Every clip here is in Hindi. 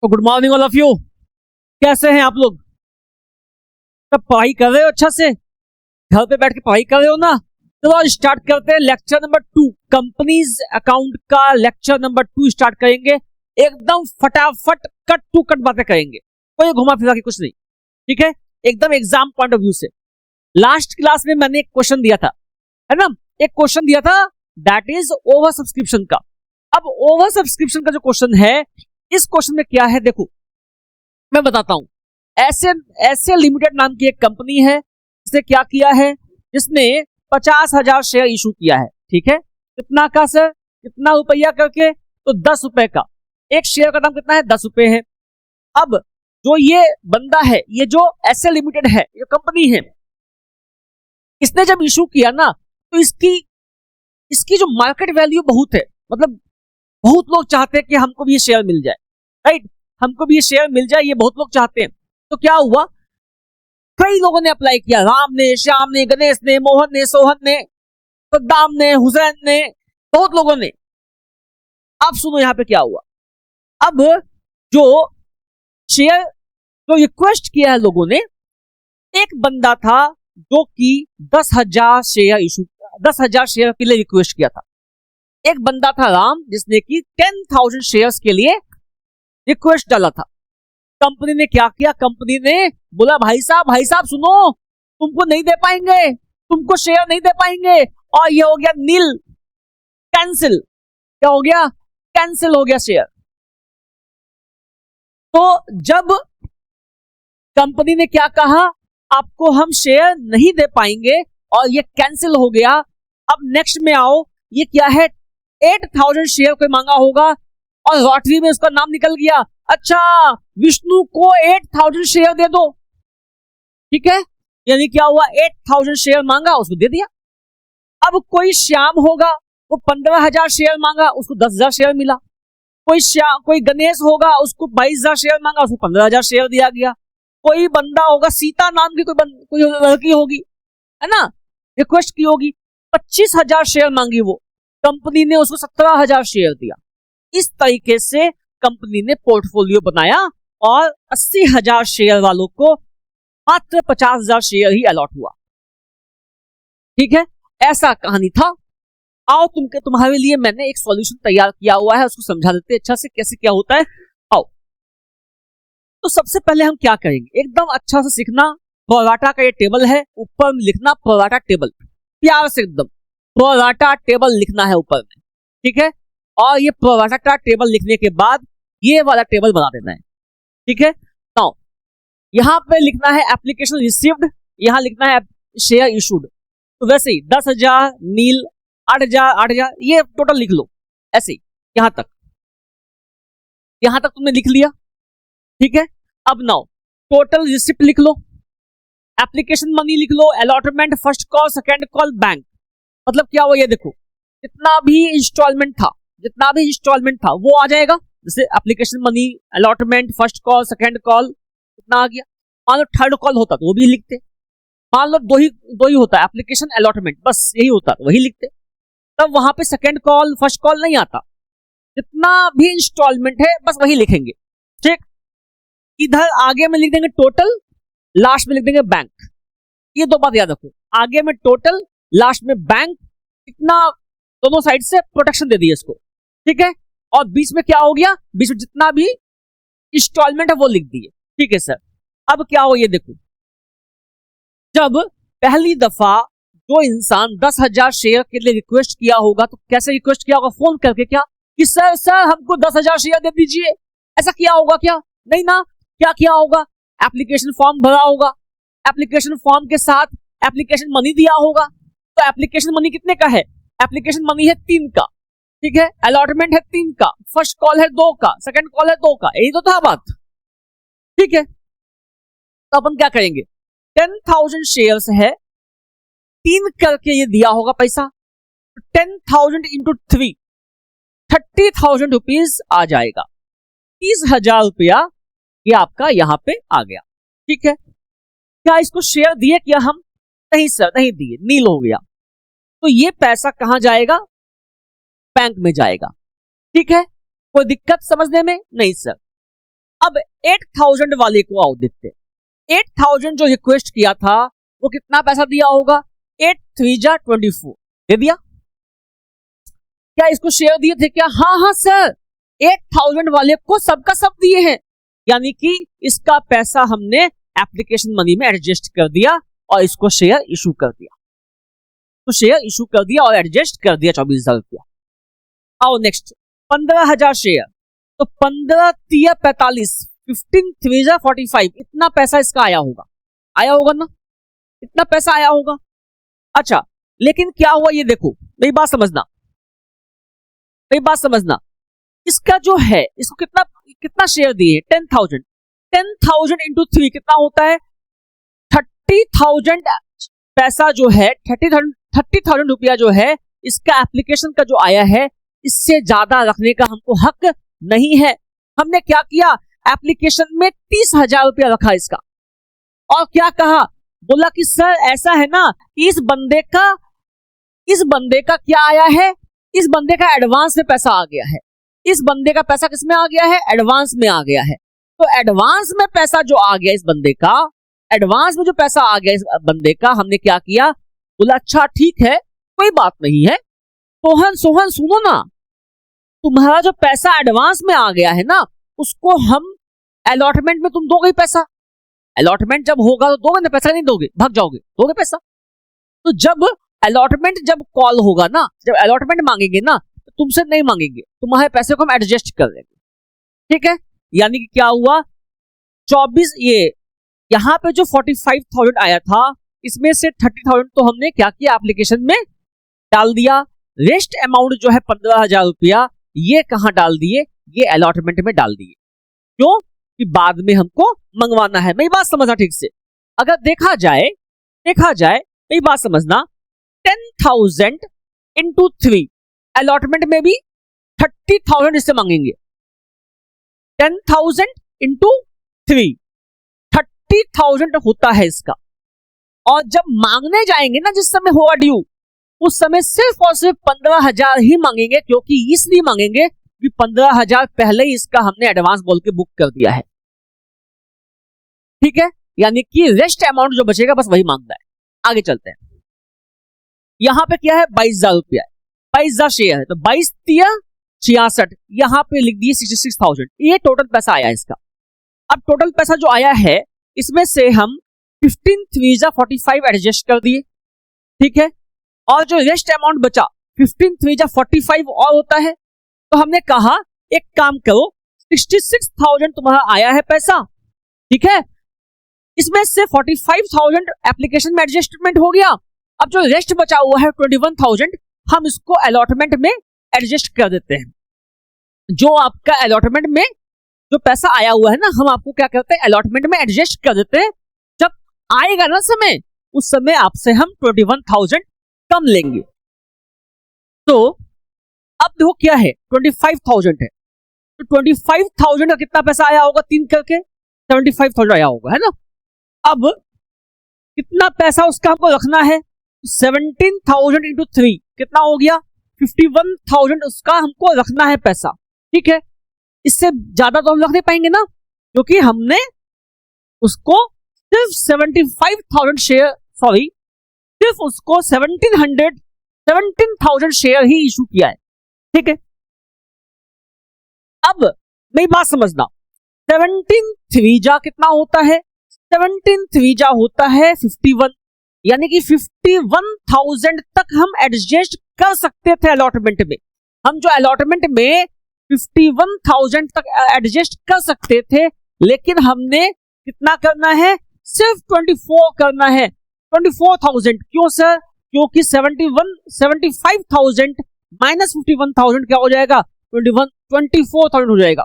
तो good morning all of you. कैसे हैं आप लोग? सब पढ़ाई कर रहे हो अच्छा से? घर पे बैठ के पढ़ाई कर रहे हो ना? चलो आज स्टार्ट करते हैं लेक्चर नंबर 2। कंपनीज अकाउंट का लेक्चर नंबर 2 स्टार्ट करेंगे। एकदम फटाफट कट टू कट बातें करेंगे, कोई घुमा फिरा के कुछ नहीं, ठीक है? एकदम एग्जाम पॉइंट ऑफ व्यू से। लास्ट क्लास में मैंने एक क्वेश्चन दिया था, है ना? एक क्वेश्चन दिया था, दैट इज ओवर सब्सक्रिप्शन का। अब ओवर सब्सक्रिप्शन का जो क्वेश्चन है, इस क्वेश्चन में क्या है देखो, मैं बताता हूं। ऐसे लिमिटेड नाम की एक कंपनी है, जिसने क्या किया है, जिसने 50,000 शेयर इशू किया है, ठीक है? कितना का सर? कितना रुपया करके? तो 10 रुपए का। एक शेयर का दाम कितना है? 10 रुपए है। अब जो ये बंदा है, ये जो ऐसे लिमिटेड है, ये कंपनी है, इसने जब इशू किया ना, तो इसकी जो मार्केट वैल्यू बहुत है, मतलब बहुत लोग चाहते हैं कि हमको भी ये शेयर मिल जाए, राइट? हमको भी ये शेयर मिल जाए, ये बहुत लोग चाहते हैं। तो क्या हुआ, कई लोगों ने अप्लाई किया, राम ने, श्याम ने, गणेश ने, मोहन ने, सोहन ने, सद्दाम ने, हुसैन ने, बहुत लोगों ने। अब सुनो यहां पे क्या हुआ। अब जो शेयर जो रिक्वेस्ट किया है लोगों ने, एक बंदा था जो कि 10,000 शेयर के लिए रिक्वेस्ट किया था। एक बंदा था राम, जिसने कि 10,000 शेयर्स के लिए रिक्वेस्ट डाला था। कंपनी ने क्या किया, कंपनी ने बोला भाई साहब सुनो, तुमको नहीं दे पाएंगे, तुमको शेयर नहीं दे पाएंगे, और ये हो गया नील, कैंसिल। क्या हो गया? कैंसिल हो गया शेयर। तो जब कंपनी ने क्या कहा, आपको हम शेयर नहीं दे पाएंगे और ये कैंसिल हो गया, अब नेक्स्ट में आओ, ये क्या है, 8,000 शेयर कोई मांगा होगा और लॉटरी में उसका नाम निकल गया, अच्छा विष्णु को 8,000 शेयर दे दो, ठीक है? यानी क्या हुआ, 8,000 शेयर मांगा, उसको दे दिया। अब कोई श्याम होगा, वो 15,000 शेयर मांगा, उसको 10,000 शेयर मिला। कोई गणेश होगा, उसको 22,000 शेयर मांगा, उसको 15,000 शेयर दिया गया। कोई बंदा होगा, सीता नाम की कोई लड़की होगी, है ना, रिक्वेस्ट की होगी, 25,000 शेयर मांगी, वो कंपनी ने उसको 17,000 शेयर दिया। इस तरीके से कंपनी ने पोर्टफोलियो बनाया और 80,000 शेयर वालों को मात्र 50,000 शेयर ही अलॉट हुआ, ठीक है? ऐसा कहानी था। आओ तुम्हारे लिए मैंने एक सॉल्यूशन तैयार किया हुआ है, उसको समझा देते अच्छा से कैसे क्या होता है। आओ, तो सबसे पहले हम क्या करेंगे, एकदम अच्छा से सीखना। प्रोराटा का ये टेबल है, ऊपर में लिखना प्रोराटा टेबल, प्यार से एकदम प्रोराटा टेबल लिखना है ऊपर में, ठीक है? और ये प्रोराटा टेबल लिखने के बाद ये वाला टेबल बना देना है, ठीक है? नाउ यहां पे लिखना है एप्लीकेशन रिसीव्ड, यहां लिखना है शेयर इशूड। तो वैसे ही 10,000 नील, 8,000 ये टोटल लिख लो, ऐसे ही यहां तक तुमने लिख लिया, ठीक है? अब नाउ टोटल रिसिप्ट लिख लो, एप्लीकेशन मनी लिख लो, allotment, first call, second call, bank. मतलब क्या हुआ, ये देखो, जितना भी इंस्टॉलमेंट था वो आ जाएगा। जैसे application money, allotment, first call, second call, कितना आ गया। मान लो थर्ड कॉल होता तो वो भी लिखते। मान लो दो ही होता है, एप्लीकेशन, अलॉटमेंट, बस यही होता तो वही लिखते। तब वहां पे सेकंड कॉल, फर्स्ट कॉल नहीं आता। जितना भी इंस्टॉलमेंट है बस वही लिखेंगे, ठीक? इधर आगे में लिख देंगे टोटल, लास्ट में लिख देंगे बैंक। ये दो बात याद रखो, आगे में टोटल, लास्ट में बैंक। इतना दोनों साइड से प्रोटेक्शन दे दिए इसको, ठीक है? और बीच में क्या हो गया, बीच में जितना भी इंस्टॉलमेंट है वो लिख दिए, ठीक है सर? अब क्या हो, ये देखो, जब पहली दफा जो इंसान 10,000 शेयर के लिए रिक्वेस्ट किया होगा, तो कैसे रिक्वेस्ट किया होगा, फोन करके, क्या कि सर हमको 10,000 शेयर दे दीजिए, ऐसा किया होगा क्या? नहीं ना। क्या किया होगा, एप्लीकेशन फॉर्म भरा होगा, एप्लीकेशन फॉर्म के साथ एप्लीकेशन मनी दिया होगा। तो एप्लीकेशन मनी कितने का है, एप्लीकेशन मनी है 3 का, ठीक है? अलॉटमेंट है 3 का, फर्स्ट कॉल है 2 का, सेकंड कॉल है 2 का, यही तो था बात, ठीक है? तो अपन क्या करेंगे, 10,000 शेयर्स है, 3 करके ये दिया होगा पैसा, 10,000 इंटू 3, 30,000 रुपीज आ जाएगा। 30,000 रुपया ये आपका यहां पे आ गया, ठीक है? क्या इसको शेयर दिए क्या हम? नहीं सर, नहीं दिए, नील हो गया। तो ये पैसा कहां जाएगा, बैंक में जाएगा, ठीक है? कोई दिक्कत समझने में? नहीं सर। अब 8000 वाले को आओ देखते हैं। 8000 जो रिक्वेस्ट किया था वो कितना पैसा दिया होगा? 8 3 जा 24 दे दिया। क्या इसको शेयर दिए थे क्या? हाँ हाँ सर, 8000 वाले को सबका सब दिए हैं, यानी कि इसका पैसा हमने एप्लीकेशन मनी में एडजस्ट कर दिया और इसको शेयर इशू कर दिया, तो शेयर इशू कर दिया और एडजस्ट कर दिया 24,000 रुपया। आओ नेक्स्ट 15,000 शेयर, तो 15 3 45, 15 3 जा 45, इतना पैसा इसका आया होगा, आया होगा ना, इतना पैसा आया होगा। अच्छा लेकिन क्या हुआ ये देखो, मेरी बात समझना, मेरी बात समझना, इसका जो है इसको कितना कितना शेयर दिए? 10,000। 10,000 इंटू 3 कितना होता है? 30,000 पैसा जो है, 30,000 रुपया जो है इसका एप्लीकेशन का जो आया है, इससे ज्यादा रखने का हमको हक नहीं है। हमने क्या किया? एप्लीकेशन में 30,000 रुपया रखा इसका, और क्या कहा? बोला कि सर ऐसा है ना, इस बंदे का क्या आया है? इस बंदे का एडवांस में पैसा आ गया है। इस बंदे का पैसा किसमें आ गया है? एडवांस में आ गया है। तो एडवांस में पैसा जो आ गया इस बंदे का, एडवांस में जो पैसा आ गया इस बंदे का, हमने क्या किया? बोला अच्छा ठीक है, कोई बात नहीं है, सोहन सुनो ना, तुम्हारा जो पैसा एडवांस में आ गया है ना, उसको हम अलॉटमेंट में तुम दोगे पैसा। अलॉटमेंट जब होगा तो दोगे ना पैसा, नहीं दोगे भाग जाओगे, दोगे पैसा। तो जब अलॉटमेंट जब कॉल होगा ना, जब अलॉटमेंट मांगेंगे ना, तो तुमसे नहीं मांगेंगे, तुम्हारे पैसे को हम एडजस्ट कर देंगे, ठीक है। यानी कि क्या हुआ? 24 ये यहां पे जो 45,000 आया था, इसमें से 30,000 तो हमने क्या किया? एप्लीकेशन में डाल दिया। रेस्ट अमाउंट जो है 15,000 रुपया, ये कहां डाल दिए? ये अलॉटमेंट में डाल दिए। क्यों? कि बाद में हमको मंगवाना है। मेरी बात समझना ठीक से, अगर देखा जाए मेरी बात समझना, 10,000 इंटू 3 अलॉटमेंट में भी 30,000 इससे मांगेंगे। 10,000 इंटू 3 30,000 होता है इसका, और जब मांगने जाएंगे ना, जिस समय होगा ड्यू, उस समय सिर्फ और सिर्फ 15,000 ही मांगेंगे, क्योंकि इसलिए मांगेंगे कि 15,000 पहले ही इसका हमने एडवांस बोल के बुक कर दिया है, ठीक है। यानी कि रेस्ट अमाउंट जो बचेगा बस वही मांगता है। आगे चलते हैं, यहां पे क्या है? 22,000 रुपया है, 22,000 शेयर है, तो 22 3 66, यहां पे लिख दिए 66,000, ये टोटल पैसा आया इसका। अब टोटल पैसा जो आया है, इसमें से हम 15 3 जा 45 एडजस्ट कर दिए, ठीक है, और जो रेस्ट अमाउंट बचा 15 3 जा 45 और होता है, तो हमने कहा एक काम करो, 66,000 तुम्हारा आया है पैसा, ठीक है, इसमें से 45,000 एप्लीकेशन में एडजस्टमेंट हो गया। अब जो रेस्ट बचा हुआ है 21,000, हम इसको अलॉटमेंट में एडजस्ट कर देते हैं। जो आपका अलॉटमेंट में जो पैसा आया हुआ है ना, हम आपको क्या करते हैं? अलॉटमेंट में एडजस्ट कर देते हैं। जब आएगा ना समय, उस समय आपसे हम 21,000 कम लेंगे। तो अब देखो क्या है, 25,000 है, तो 25,000 का कितना पैसा आया होगा? 3 करके 75,000 आया होगा, है ना। अब कितना पैसा उसका हमको रखना है? 17,000 इंटू 3 कितना हो गया? 51,000 उसका हमको रखना है पैसा, ठीक है। इससे ज्यादा तो हम रख नहीं पाएंगे ना, क्योंकि हमने उसको सिर्फ 75,000 शेयर, सॉरी, सिर्फ उसको 17,000 शेयर ही इशू किया है, ठीक है। अब मेरी बात समझना, 17 3 जा कितना होता है? 17 3 जा होता है 51, यानी कि 51,000 तक हम एडजस्ट कर सकते थे अलॉटमेंट में। हम जो अलॉटमेंट में 51,000 तक एडजस्ट कर सकते थे, लेकिन हमने कितना करना है? सिर्फ 24 करना है, 24,000। क्यों सर? क्योंकि 75,000 माइनस 51,000 क्या हो जाएगा? 24,000 हो जाएगा।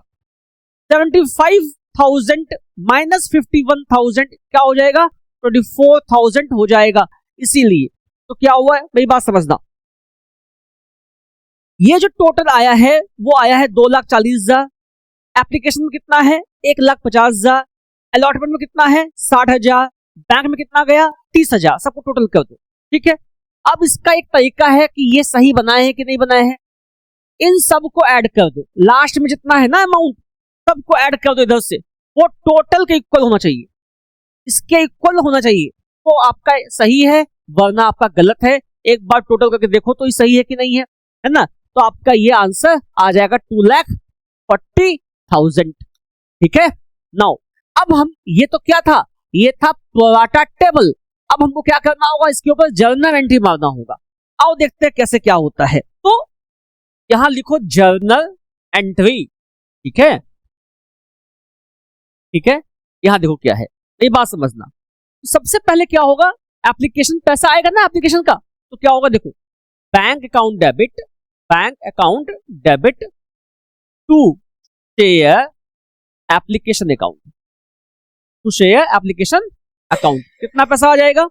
75,000 माइनस 51,000 क्या हो जाएगा? 24,000 हो जाएगा। इसीलिए तो क्या हुआ है, मेरी बात समझना, ये जो टोटल आया है वो आया है 2,40,000। एप्लीकेशन में कितना है? 1,50,000। अलॉटमेंट में कितना है? 60,000। बैंक में कितना गया? 30,000। सबको टोटल कर दो, ठीक है। अब इसका एक तरीका है कि ये सही बनाए हैं कि नहीं बनाए हैं, इन सब को ऐड कर दो। लास्ट में जितना है ना अमाउंट, सबको ऐड कर दो इधर से, वो टोटल के इक्वल होना चाहिए, इसके इक्वल होना चाहिए, तो आपका सही है, वरना आपका गलत है। एक बार टोटल करके देखो तो ये सही है कि नहीं है ना। तो आपका ये आंसर आ जाएगा 2,40,000। ठीक है। नाउ अब हम, ये तो क्या था, ये था प्रोराटा टेबल। अब हमको क्या करना होगा, इसके ऊपर जर्नल एंट्री मारना होगा। आओ देखते हैं कैसे क्या होता है। तो यहां लिखो जर्नल एंट्री। ठीक है, ठीक है, यहां देखो क्या है, ये बात समझना। तो सबसे पहले क्या होगा, एप्लीकेशन पैसा आएगा ना एप्लीकेशन का, तो क्या होगा देखो, bank account debit to share application account, to share application account. कितना पैसा आ जाएगा,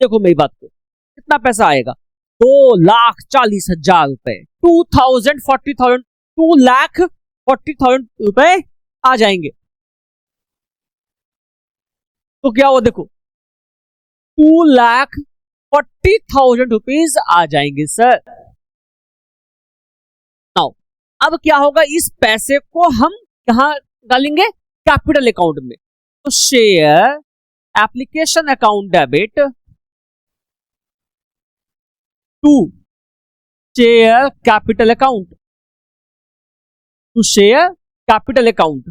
देखो मेरी बात को, कितना पैसा आएगा, 2,40,000 रुपए, 2,40,000 रुपए आ जाएंगे। तो क्या हुआ देखो, 2,40,000 रुपीज आ जाएंगे सर। नाउ अब क्या होगा, इस पैसे को हम कहां डालेंगे, कैपिटल अकाउंट में। तो share application account debit to share capital account, to share capital account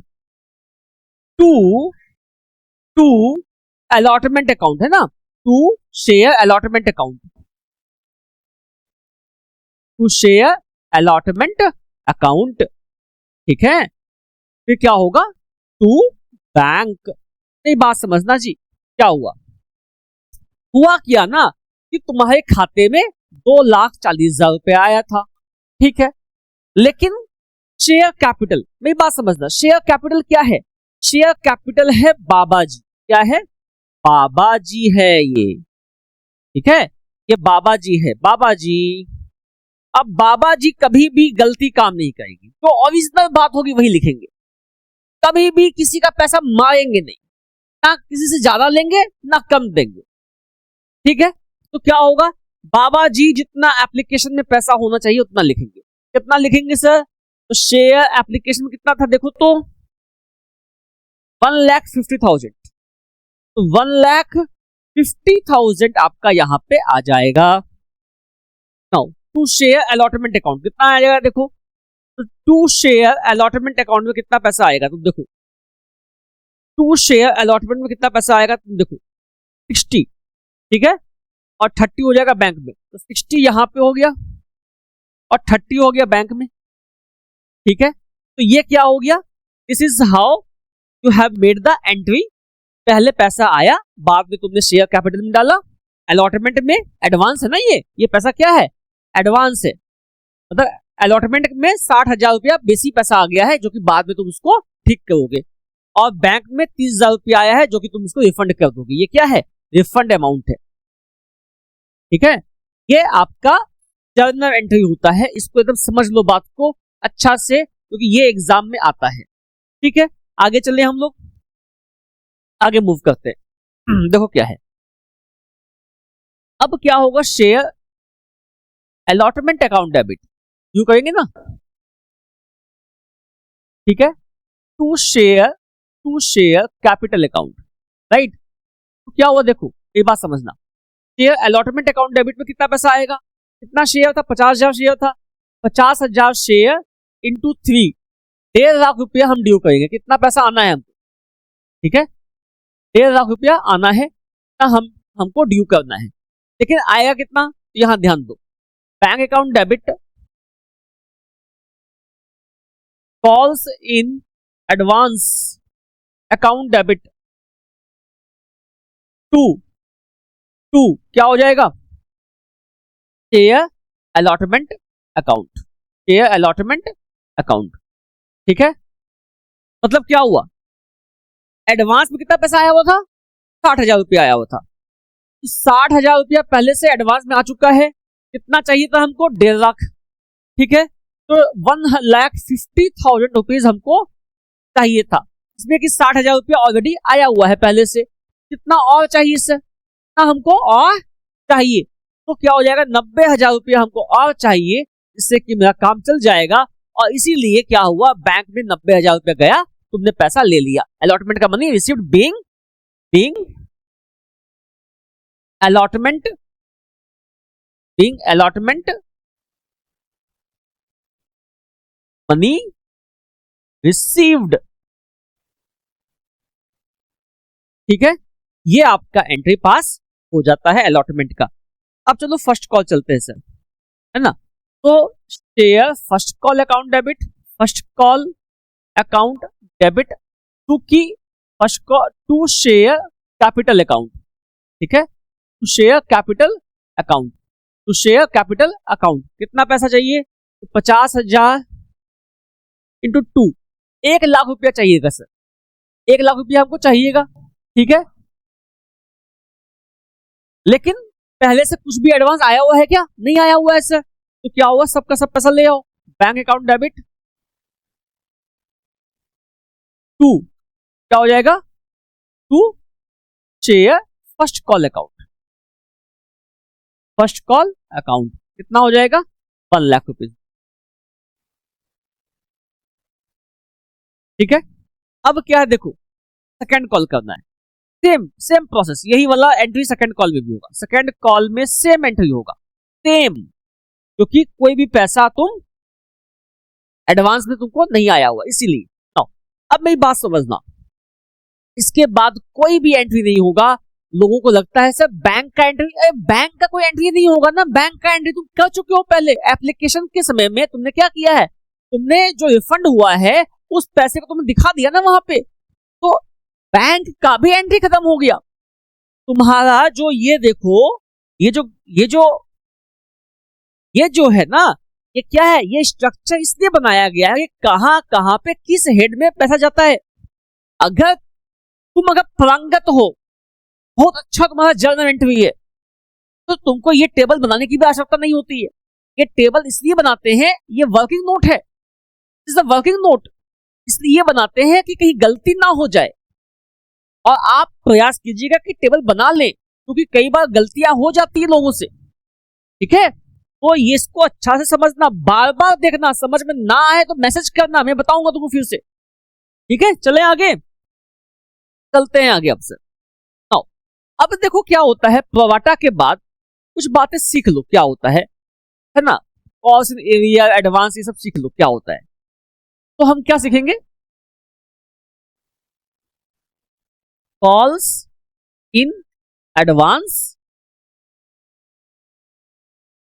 to allotment account है ना, to share allotment account, to share allotment account. ठीक है, फिर क्या होगा, टू बैंक। नहीं बात समझना जी, क्या हुआ, हुआ क्या ना कि तुम्हारे खाते में 2,40,000 रुपए आया था। ठीक है, लेकिन शेयर कैपिटल, मेरी बात समझना, शेयर कैपिटल क्या है, शेयर कैपिटल है बाबा जी। क्या है, बाबा जी है ये। ठीक है, ये बाबा जी है, बाबा जी। अब बाबा जी कभी भी गलती काम नहीं करेगी, जो ओरिजिनल बात होगी वही लिखेंगे, कभी भी किसी का पैसा मारेंगे नहीं, ना किसी से ज्यादा लेंगे ना कम देंगे। ठीक है, तो क्या होगा, बाबा जी जितना एप्लीकेशन में पैसा होना चाहिए उतना लिखेंगे। कितना लिखेंगे सर, तो शेयर एप्लीकेशन में कितना था देखो तो 1,50,000, तो 1,50,000 आपका यहां पे आ जाएगा। Now to share allotment account कितना आ जाएगा देखो, तो टू शेयर अलॉटमेंट अकाउंट में कितना पैसा आएगा तुम देखो, टू शेयर अलॉटमेंट में कितना पैसा आएगा तुम देखो, 60। ठीक है, और 30 हो जाएगा बैंक में, तो 60 यहां पे हो गया और 30 हो गया बैंक में। ठीक है, तो ये क्या हो गया, this is how you have made the entry. पहले पैसा आया, बाद में तुमने शेयर कैपिटल में डाला, अलॉटमेंट में एडवांस है ना, ये पैसा क्या है, एडवांस है, मतलब अलॉटमेंट में 60,000 रुपया बेसी पैसा आ गया है जो कि बाद में तुम उसको ठीक करोगे, और बैंक में 30,000 रुपया आया है जो कि तुम उसको रिफंड कर दोगे। ये क्या है, रिफंड अमाउंट है। ठीक है, ये आपका जर्नल एंट्री होता है, इसको एकदम समझ लो बात को अच्छा से, क्योंकि ये एग्जाम में आता है। ठीक है, आगे चले हम लोग, आगे मूव करते हैं। देखो क्या है, अब क्या होगा, share allotment account debit you करेंगे ना। ठीक है, to share capital account, right. तो क्या हुआ देखो, ये बात समझना, शेयर अलॉटमेंट अकाउंट डेबिट में कितना पैसा आएगा, कितना शेयर था, 50,000 शेयर था, 50,000 शेयर इंटू 3, 1.5 लाख रुपया हम ड्यू करेंगे। कितना पैसा आना है हमको, ठीक है, 1.5 लाख रुपया आना है, हमको ड्यू करना है, लेकिन आएगा कितना, यहां ध्यान दो, bank account debit calls in advance account debit to क्या हो जाएगा, share allotment account, share allotment account. ठीक है, मतलब क्या हुआ, एडवांस में कितना पैसा आया हुआ था, 60,000 रुपया आया हुआ था, 60,000 रुपया पहले से एडवांस में आ चुका है। कितना चाहिए था हमको, 1.5 लाख। ठीक है, तो 1,50,000 रुपीज हमको चाहिए था, इसमें कि 60,000 रुपया ऑलरेडी आया हुआ है पहले से। कितना और चाहिए इससे, कितना हमको और चाहिए, तो क्या हो जाएगा, 90,000 रुपया हमको और चाहिए, जिससे कि मेरा काम चल जाएगा। और इसीलिए क्या हुआ, बैंक में 90,000 रुपया गया तुमने पैसा ले लिया। अलॉटमेंट का money received being allotment money received, ठीक है, ये आपका एंट्री पास हो जाता है अलॉटमेंट का। अब चलो फर्स्ट कॉल चलते हैं सर, है ना। तो share first call account debit, first call account debit to की first call to share capital account, ठीक है, to share capital account, to share capital account. कितना पैसा चाहिए? 50,000 इंटू 2, 1,00,000 रुपया चाहिएगा सर, 1,00,000 रुपया हमको चाहिएगा, ठीक है। लेकिन पहले से कुछ भी एडवांस आया हुआ है क्या? नहीं आया हुआ है सर। तो क्या हुआ, सबका सब पैसा ले आओ, बैंक अकाउंट डेबिट टू, क्या हो जाएगा, to share first call account, first call account कितना हो जाएगा, 1,00,000 रुपीज, ठीक है। अब क्या है, देखो सेकंड कॉल करना है, सेम प्रोसेस, यही वाला एंट्री सेकंड कॉल में भी होगा। सेकंड कॉल में सेम एंट्री होगा, सेम, क्योंकि कोई भी पैसा तुम एडवांस में तुमको नहीं आया हुआ, इसीलिए। अब मेरी बात समझना, इसके बाद कोई भी एंट्री नहीं होगा। लोगों को लगता है सर बैंक का एंट्री, बैंक का कोई एंट्री नहीं होगा ना, बैंक का एंट्री तुम कर चुके हो पहले एप्लीकेशन के समय में। तुमने क्या किया है, तुमने जो रिफंड हुआ है उस पैसे को तुमने दिखा दिया ना वहां पे, तो बैंक का भी एंट्री खत्म हो गया तुम्हारा। जो ये देखो, ये जो है ना, ये क्या है, ये स्ट्रक्चर इसलिए बनाया गया है कि कहां कहां पे किस हेड में पैसा जाता है। अगर पारंगत हो, बहुत अच्छा तुम्हारा जर्नल एंट्री है, तो तुमको ये टेबल बनाने की भी आवश्यकता नहीं होती है। ये टेबल इसलिए बनाते हैं, ये वर्किंग नोट है, इज अ वर्किंग नोट, इसलिए बनाते हैं कि कहीं गलती ना हो जाए। और आप प्रयास कीजिएगा कि टेबल बना लें, क्योंकि कई बार गलतियां हो जाती है लोगों से, ठीक है। तो ये इसको अच्छा से समझना, बार बार देखना, समझ में ना आए तो मैसेज करना, मैं बताऊंगा तुमको फिर से, ठीक है। चले आगे, चलते हैं आगे अब से। अब देखो क्या होता है, प्रोवाटा के बाद कुछ बातें सीख लो क्या होता है ना। कॉल्स इन एरिया, एडवांस, ये सब सीख लो क्या होता है। तो हम क्या सीखेंगे, calls in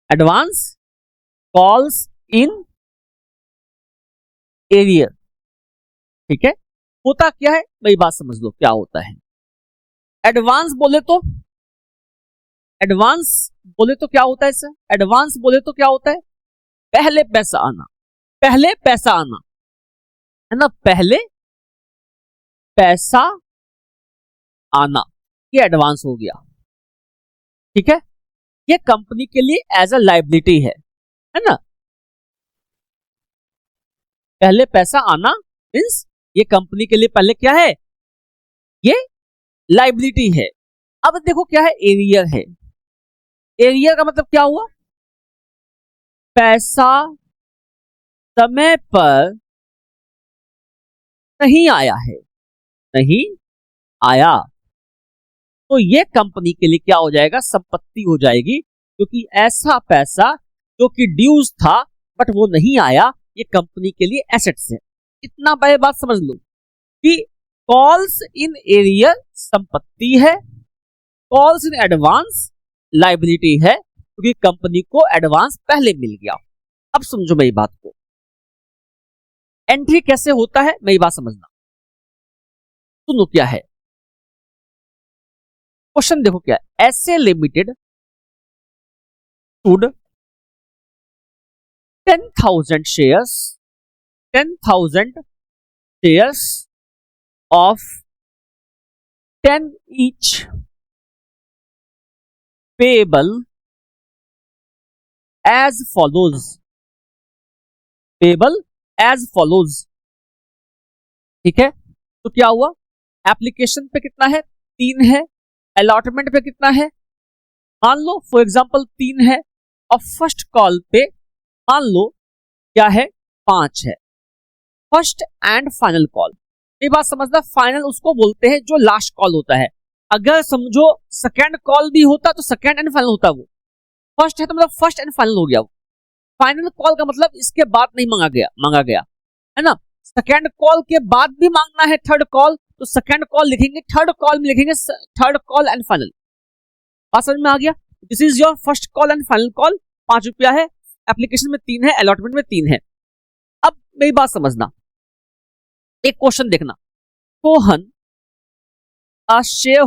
advance, calls in arrear, ठीक है। होता क्या है, मेरी बात समझ लो क्या होता है। एडवांस बोले तो क्या होता है सर, एडवांस बोले तो क्या होता है, पहले पैसा आना, है ना, पहले पैसा आना, ये एडवांस हो गया, ठीक है। ये कंपनी के लिए एज अ लायबिलिटी है ना। पहले पैसा आना मींस ये कंपनी के लिए पहले क्या है, ये लायबिलिटी है। अब देखो क्या है, एरियर है। एरियर का मतलब क्या हुआ, पैसा समय पर नहीं आया है, नहीं आया, तो ये कंपनी के लिए क्या हो जाएगा, संपत्ति हो जाएगी, क्योंकि ऐसा पैसा जो कि ड्यूज था बट वो नहीं आया, ये कंपनी के लिए एसेट्स है। इतना पहले बात समझ लो कि कॉल्स इन एरियर संपत्ति है, कॉल्स इन एडवांस लायबिलिटी है, क्योंकि कंपनी को एडवांस पहले मिल गया। अब समझो मेरी बात को, एंट्री कैसे होता है, मेरी बात समझना, सुनो क्या है क्वेश्चन, देखो क्या है, S A limited should 10,000 shares of 10 each payable as follows, ठीक है। तो क्या हुआ, एप्लीकेशन पे कितना है, 3 है, अलॉटमेंट पे कितना है, मान लो फॉर एग्जांपल 3 है, और फर्स्ट कॉल पे मान लो क्या है, 5 है, फर्स्ट एंड फाइनल कॉल। ये बात समझना, फाइनल उसको बोलते हैं जो लास्ट कॉल होता है। अगर समझो सेकेंड कॉल भी होता तो सेकेंड एंड फाइनल होता, वो फर्स्ट है तो मतलब फर्स्ट एंड फाइनल हो गया। वो फाइनल कॉल का मतलब इसके बाद नहीं मांगा गया है ना। सेकेंड कॉल के बाद भी मांगना है थर्ड कॉल, तो सेकेंड कॉल लिखेंगे, थर्ड कॉल में लिखेंगे थर्ड कॉल एंड फाइनल। बात समझ में आ गया। This is your first call and final call. 5 रुपया है, एप्लीकेशन में 3 है, अलॉटमेंट में 3 है। अब मेरी बात समझना, एक क्वेश्चन देखना। सोहन अ शेयर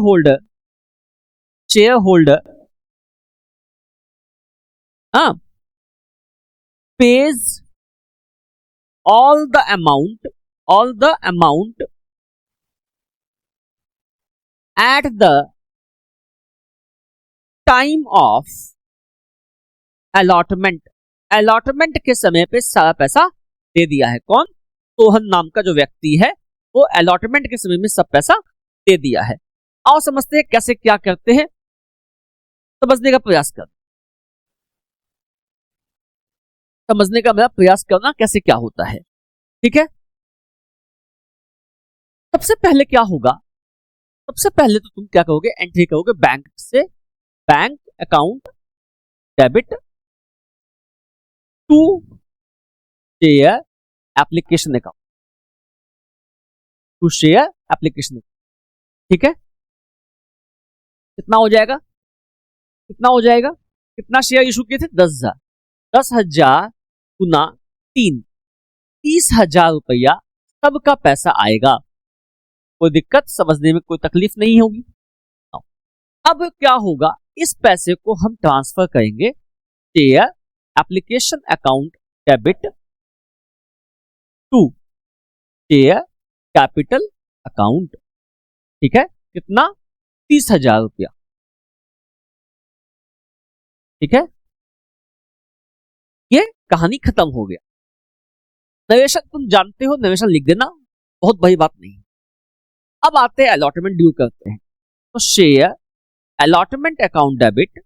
होल्डर हाँ pays all the amount at the time of allotment के समय पे सारा पैसा दे दिया है। कौन? सोहन नाम का जो व्यक्ति है वो अलॉटमेंट के समय में सब पैसा दे दिया है। आओ समझते हैं कैसे क्या करते हैं, समझने का प्रयास करना कैसे क्या होता है। ठीक है, सबसे पहले क्या होगा, सबसे पहले तो तुम क्या करोगे, एंट्री करोगे बैंक से, bank account debit to share application account, ठीक है। कितना हो जाएगा, कितना शेयर इशू किए थे? 10,000। 10,000 गुना 3, 30,000 रुपया सबका पैसा आएगा। कोई दिक्कत, समझने में कोई तकलीफ नहीं होगी। अब क्या होगा, इस पैसे को हम ट्रांसफर करेंगे share application account debit to share capital account. ठीक है, कितना? 30,000 रुपया। ठीक है, ये कहानी खत्म हो गया। नवेशन तुम जानते हो, नवेशन लिख देना, बहुत बड़ी बात नहीं। अब आते हैं अलॉटमेंट ड्यू करते हैं। तो share allotment account debit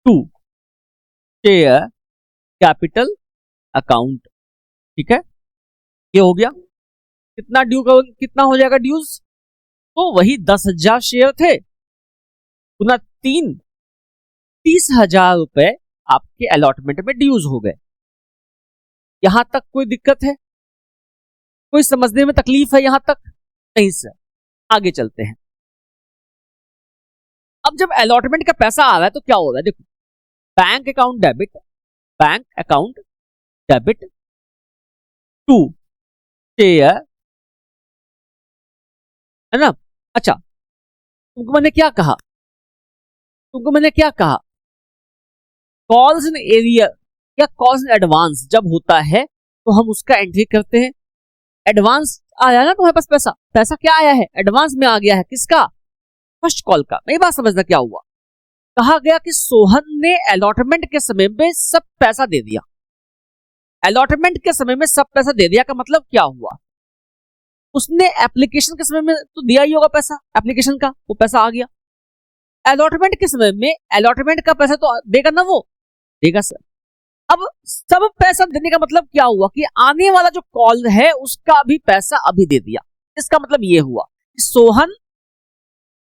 to share capital account. ठीक है, ये हो गया। कितना ड्यू करोगे, कितना हो जाएगा ड्यूज? तो वही 10,000 शेयर थे गुना 3, 30,000 रुपए आपके अलॉटमेंट में ड्यूज हो गए। यहां तक कोई दिक्कत है, कोई समझने में तकलीफ है यहां तक? नहीं सर, आगे चलते हैं। अब जब अलॉटमेंट का पैसा आ रहा है तो क्या हो रहा है, देखो, bank account debit to share, है ना। अच्छा, तुमको मैंने क्या कहा, कॉल्स इन एरिया या कॉल्स इन एडवांस जब होता है तो हम उसका एंट्री करते हैं। एडवांस आया ना तुम्हारे पास, पैसा क्या आया है, एडवांस में आ गया है। किसका? फर्स्ट कॉल का। मेरी बात समझना, क्या हुआ, कहा गया कि सोहन ने अलॉटमेंट के समय में सब पैसा दे दिया। अलॉटमेंट के समय में सब पैसा दे दिया का मतलब क्या हुआ, उसने एप्लीकेशन के समय में तो दिया ही होगा पैसा, एप्लीकेशन का वो पैसा आ गया। अलॉटमेंट के समय में अलॉटमेंट का पैसा तो देगा ना, वो देगा सर। अब सब पैसा देने का मतलब क्या हुआ कि आने वाला जो कॉल है उसका भी पैसा अभी दे दिया। इसका मतलब ये हुआ कि Sohan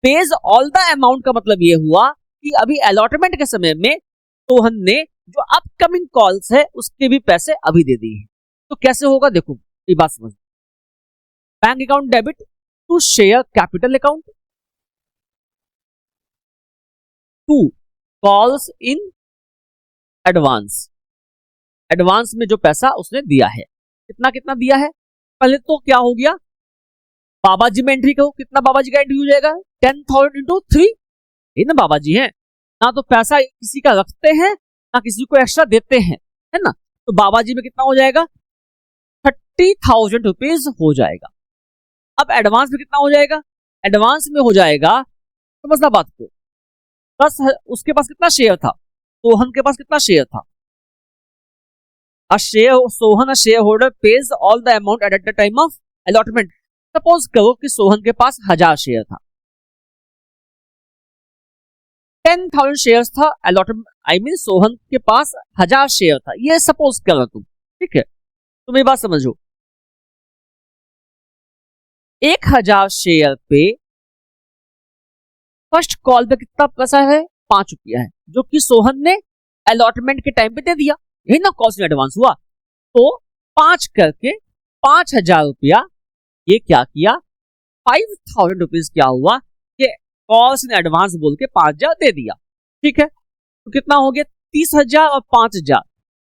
page all the amount, का मतलब ये हुआ कि अभी अलॉटमेंट के समय में सोहन ने जो अपकमिंग कॉल्स है उसके भी पैसे अभी दे दिए। तो कैसे होगा, देखो ये बात समझ। Bank account debit to share capital account to calls in advance में जो पैसा उसने दिया है, कितना दिया है। पहले तो क्या हो गया, बाबा जी में एंट्री करो, कितना बाबा जी का एंट्री हो जाएगा, 10,000 इंटू 3। ये ना बाबा जी हैं, ना तो पैसा किसी का रखते हैं ना किसी को एक्स्ट्रा देते हैं, है ना। तो बाबा जी में कितना हो जाएगा, 30,000 रुपीज हो जाएगा। अब एडवांस में कितना हो जाएगा, एडवांस में हो जाएगा, समझना बात को, 10, उसके पास कितना शेयर था, सोहन के पास कितना शेयर था, Sohan a share holder page all the amount at the time of allotment. Suppose करो कि सोहन के पास 1000 शेयर था, 10,000 शेयर था अलॉटमेंट, सोहन के पास 1000 शेयर था, ये सपोज करो तुम, ठीक है। तो मेरी बात समझो, 1000 शेयर पे फर्स्ट कॉल पे कितना पैसा है, 5 रुपया है, जो कि सोहन ने अलॉटमेंट के टाइम पे दे दिया, यही ना कॉस्ट इन एडवांस हुआ। तो 5 करके 5000 रुपया ये क्या किया, 5000 रुपीज क्या हुआ कि कॉस्ट इन एडवांस बोल के 5000 दे दिया। ठीक है, तो कितना हो गया, 30,000 और 5,000,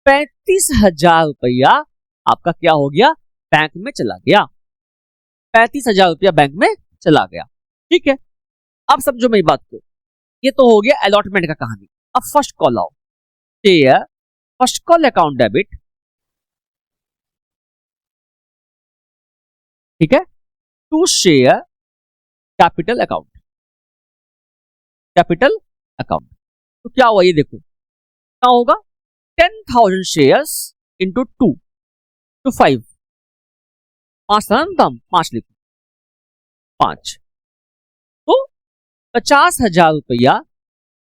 35,000 रुपया आपका क्या हो गया, बैंक में चला गया। 35,000 रुपया बैंक में चला गया। ठीक है, अब समझो मेरी बात को, ये तो हो गया अलॉटमेंट का कहानी। अब फर्स्ट कॉल आओ, share first call account debit, ठीक है, to share capital account, capital account. तो क्या हुआ ये देखो, क्या होगा, 10,000 शेयर्स इंटू 2 to 5, 5 था ना, 5 लिखो, 5, तो 50,000 रुपया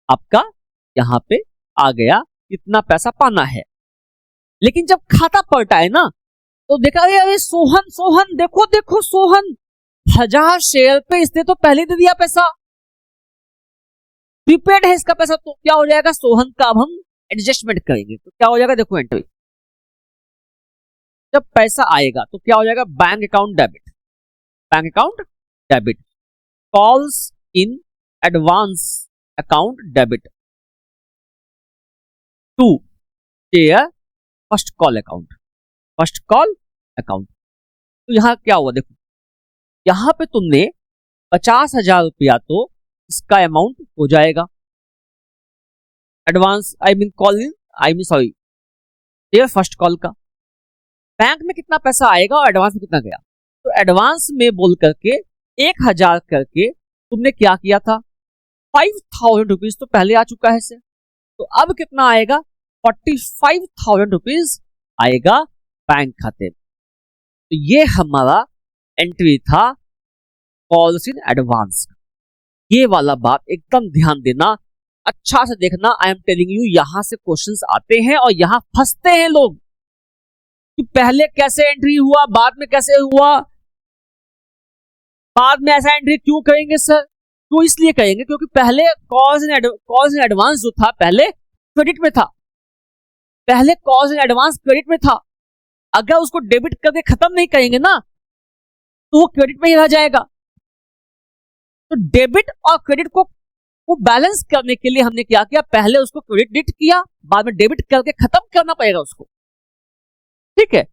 आपका यहां पे आ गया, इतना पैसा पाना है। लेकिन जब खाता पलटा है ना, तो देखा अरे सोहन सोहन देखो देखो सोहन 1000 शेयर पे इसने तो पहले दे दिया पैसा, प्रीपेड है इसका पैसा, तो क्या हो जाएगा सोहन का, अब हम एडजस्टमेंट करेंगे तो क्या हो जाएगा, देखो एंट्री, जब पैसा आएगा तो क्या हो जाएगा, bank account debit, bank account debit, calls in advance account debit to share first call account, first call account. तो यहां क्या हुआ देखो, यहां पे तुमने 50,000 रुपया तो इसका अमाउंट हो जाएगा advance, I mean call in, I mean sorry share first call का। बैंक में कितना पैसा आएगा और एडवांस में कितना गया, तो एडवांस में बोल करके 1000 करके तुमने क्या किया था, 5,000 रुपीज तो पहले आ चुका है सर, तो अब कितना आएगा, 45,000 रुपीज आएगा बैंक खाते में। तो ये हमारा एंट्री था कॉल्स इन एडवांस। ये वाला बात एकदम ध्यान देना, अच्छा से देखना, आई एम टेलिंग यू, यहां से क्वेश्चंस आते हैं और यहां फंसते हैं लोग कि पहले कैसे एंट्री हुआ, बाद में कैसे हुआ, बाद में ऐसा एंट्री क्यों करेंगे सर, तो इसलिए कहेंगे क्योंकि पहले कॉल्स इन एडवांस जो था पहले क्रेडिट में था, पहले कॉल्स इन एडवांस क्रेडिट में था, अगर उसको डेबिट करके खत्म नहीं करेंगे ना तो वो क्रेडिट में ही रह जाएगा। तो डेबिट और क्रेडिट को बैलेंस करने के लिए हमने क्या किया, पहले उसको क्रेडिट किया, बाद में डेबिट करके खत्म करना पड़ेगा उसको। ठीक है,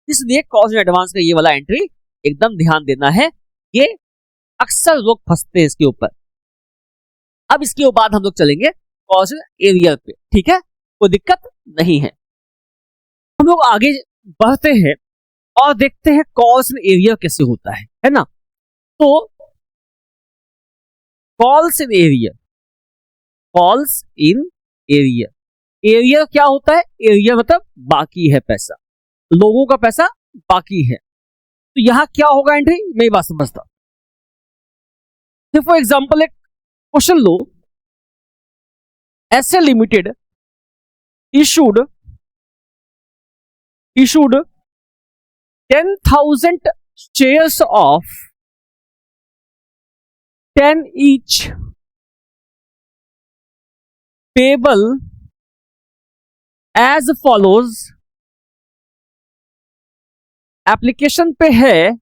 इसलिए कॉल्स इन एडवांस का ये वाला एंट्री एकदम ध्यान देना है, ये अक्सर लोग फंसते हैं इसके ऊपर। अब इसके बाद हम लोग चलेंगे कॉल्स इन एरियर पे, ठीक है, कोई दिक्कत नहीं है। हम लोग आगे बढ़ते हैं और देखते हैं कॉल्स इन एरियर कैसे होता है ना। तो calls in arrear, calls in arrear, arrear क्या होता है, एरियर मतलब बाकी है पैसा, लोगों का पैसा बाकी है। तो यहां क्या होगा एंट्री, मेरी बात समझता, फॉर एग्जाम्पल एक क्वेश्चन लो, S A limited issued 10,000 shares of 10 each payable as follows। Application पे है,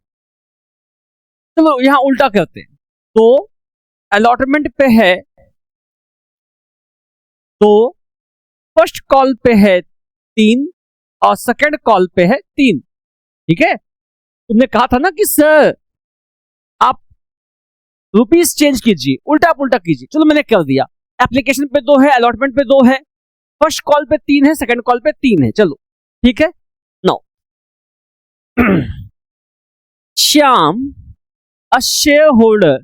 चलो यहां उल्टा करते हैं, तो अलॉटमेंट पे है, तो फर्स्ट कॉल पे है 3 और सेकंड कॉल पे है 3। ठीक है, तुमने कहा था ना कि सर आप रुपीस चेंज कीजिए, उल्टा पुल्टा कीजिए, चलो मैंने कर दिया। एप्लीकेशन पे 2 है, अलॉटमेंट पे 2 है, फर्स्ट कॉल पे 3 है, सेकंड कॉल पे 3 है, चलो ठीक है। No Shyam a shareholder,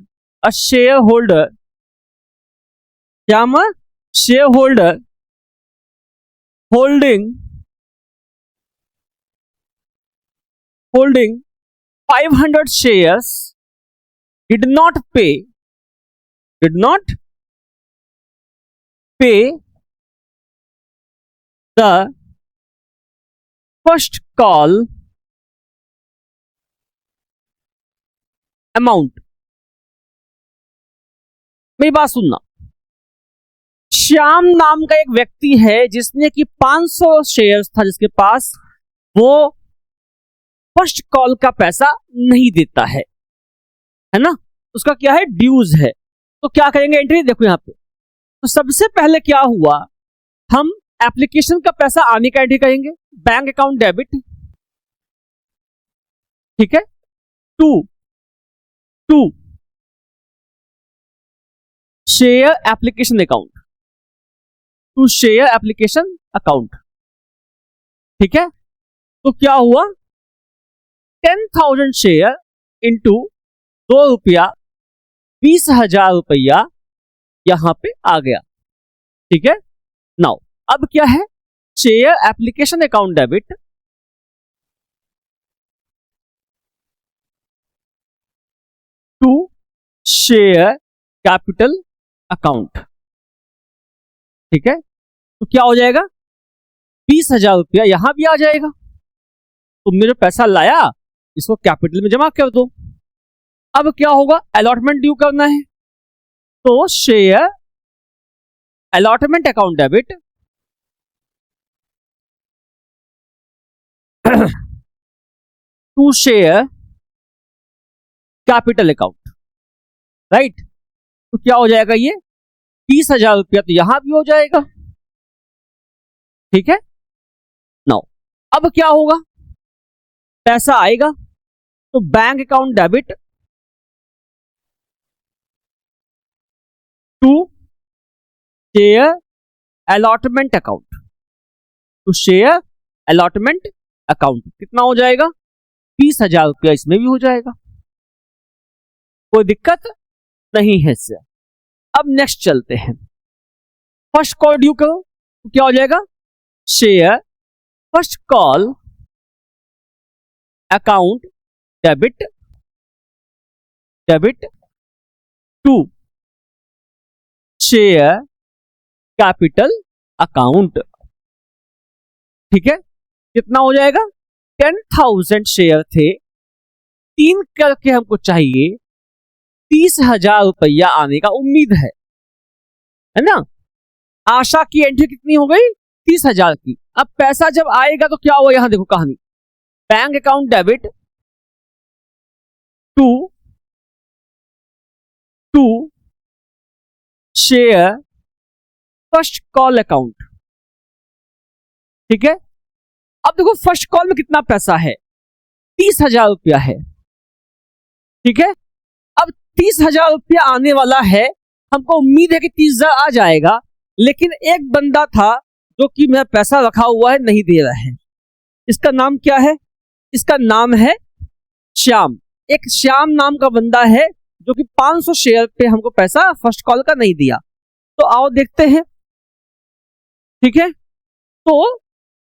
Shyam shareholder holding 500 shares did not pay the first call amount. मेरी बात सुनना, श्याम नाम का एक व्यक्ति है जिसने कि 500 शेयर्स था जिसके पास, वो फर्स्ट कॉल का पैसा नहीं देता है ना, उसका क्या है, ड्यूज है। तो क्या करेंगे, एंट्री देखो यहां पे। तो सबसे पहले क्या हुआ, हम एप्लीकेशन का पैसा आने का एंट्री करेंगे, बैंक अकाउंट डेबिट, ठीक है। To share application account, to share application account, ठीक है। तो क्या हुआ, 10,000 शेयर इंटू ₹2, 20,000 रुपया यहां पे आ गया, ठीक है। नाउ अब क्या है, share application account debit to share capital account, ठीक है। तो क्या हो जाएगा, 20,000 रुपया यहां भी आ जाएगा। तुमने जो पैसा लाया इसको कैपिटल में जमा कर दो। अब क्या होगा, अलॉटमेंट ड्यू करना है, तो share allotment account debit to share capital account, right. तो क्या हो जाएगा, ये 20,000 रुपया तो यहां भी हो जाएगा, ठीक है। नाउ अब क्या होगा, पैसा आएगा तो bank account debit to share allotment account, to share allotment account कितना हो जाएगा, 20,000 रुपया इसमें भी हो जाएगा, कोई दिक्कत नहीं है इससे। अब नेक्स्ट चलते हैं, फर्स्ट कॉल ड्यू करो, तो क्या हो जाएगा, share first call account debit to share capital account, ठीक है। कितना हो जाएगा, 10,000 शेयर थे, 3 करके हमको चाहिए 30,000 रुपया आने का उम्मीद है ना। आशा की एंट्री कितनी हो गई, 30,000 की। अब पैसा जब आएगा तो क्या हुआ, यहां देखो कहानी, bank account debit to share first call account, ठीक है। अब देखो फर्स्ट कॉल में कितना पैसा है, 30,000 रुपया है, ठीक है। अब 30,000 रुपया आने वाला है, हमको उम्मीद है कि 30,000 आ जाएगा, लेकिन एक बंदा था जो कि मेरा पैसा रखा हुआ है नहीं दे रहा है। इसका नाम क्या है, इसका नाम है श्याम। एक श्याम नाम का बंदा है जो कि 500 शेयर पे हमको पैसा फर्स्ट कॉल का नहीं दिया। तो आओ देखते हैं, ठीक है। तो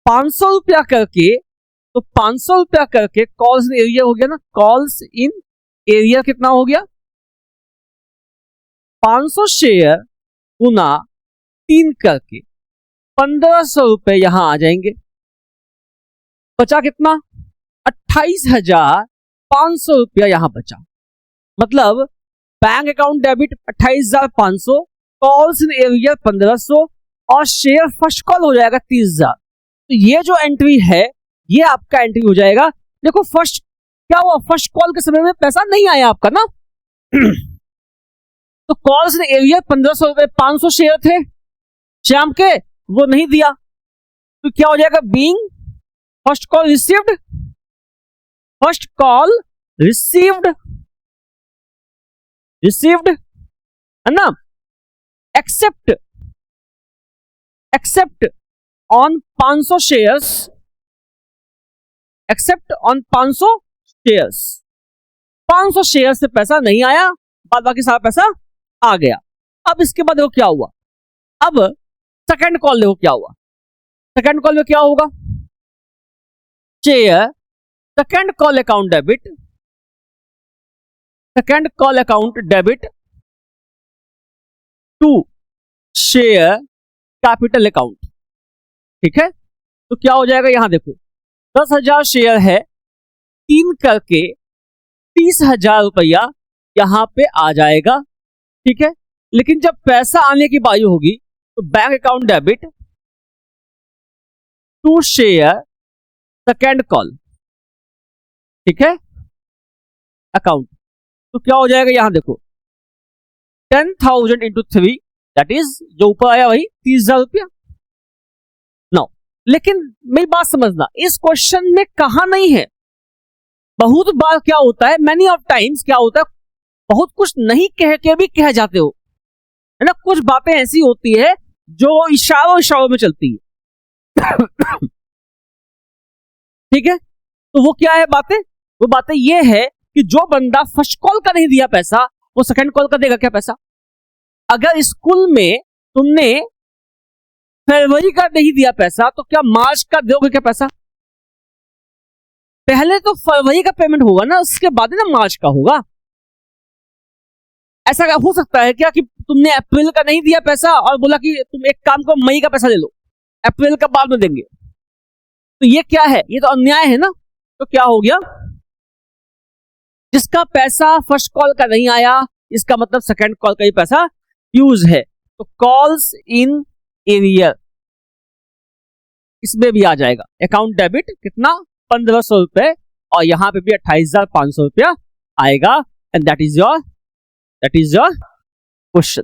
500 रुपया करके, तो 500 रुपया करके कॉल्स इन एरिया हो गया ना, कॉल्स इन एरिया कितना हो गया, 500 शेयर गुना 3 करके 1,500 रुपए यहां आ जाएंगे। बचा कितना, 28,500 रुपया यहां बचा। मतलब bank account debit 28,500, calls in area 1,500 और शेयर फर्स्ट कॉल हो जाएगा 30,000। तो ये जो एंट्री है ये आपका एंट्री हो जाएगा। देखो फर्स्ट क्या हुआ, फर्स्ट कॉल के समय में पैसा नहीं आया आपका ना तो कॉल्स इन एरिया 1,500 रुपए, 500 शेयर थे श्याम के, वो नहीं दिया। तो क्या हो जाएगा, being first call received, first call received है ना, except on 500 shares, except on 500 shares, 500 share से पैसा नहीं आया, बाद बाकी सारा पैसा आ गया। अब इसके बाद देखो क्या हुआ, अब सेकंड कॉल देखो क्या हुआ। सेकंड कॉल में क्या होगा, share second call account debit, second call account debit to share capital account, ठीक है। तो क्या हो जाएगा, यहां देखो 10,000 शेयर है, 3 करके 30,000 रुपया यहां पे आ जाएगा, ठीक है। लेकिन जब पैसा आने की बारी होगी तो bank account debit to share second call, ठीक है, अकाउंट, तो क्या हो जाएगा यहां देखो 10,000 इंटू 3 दैट इज जो ऊपर आया वही 30,000 रुपया। नो, लेकिन मेरी बात समझना, इस क्वेश्चन में कहां नहीं है। बहुत बार क्या होता है, मैनी ऑफ टाइम्स क्या होता है, बहुत कुछ नहीं कह के भी कह जाते हो, है ना। कुछ बातें ऐसी होती है जो इशारों इशारों में चलती है ठीक है। तो वो क्या है बातें, वो बातें ये है कि जो बंदा फर्स्ट कॉल का नहीं दिया पैसा वो सेकंड कॉल का देगा क्या पैसा। अगर स्कूल में तुमने फरवरी का नहीं दिया पैसा तो क्या मार्च का दोगे क्या पैसा। पहले तो फरवरी का पेमेंट होगा ना, उसके बाद ना मार्च का होगा। ऐसा हो सकता है क्या कि तुमने अप्रैल का नहीं दिया पैसा और बोला कि तुम एक काम करो मई का पैसा ले लो, अप्रैल का बाद में देंगे, तो ये क्या है, ये तो अन्याय है ना। तो क्या हो गया, जिसका पैसा फर्स्ट कॉल का नहीं आया इसका मतलब सेकंड कॉल का ही पैसा यूज है, तो कॉल्स इन एरियर इसमें भी आ जाएगा। अकाउंट डेबिट कितना 1,500 रुपए और यहां पे भी 28,500 रुपया आएगा and that is your question.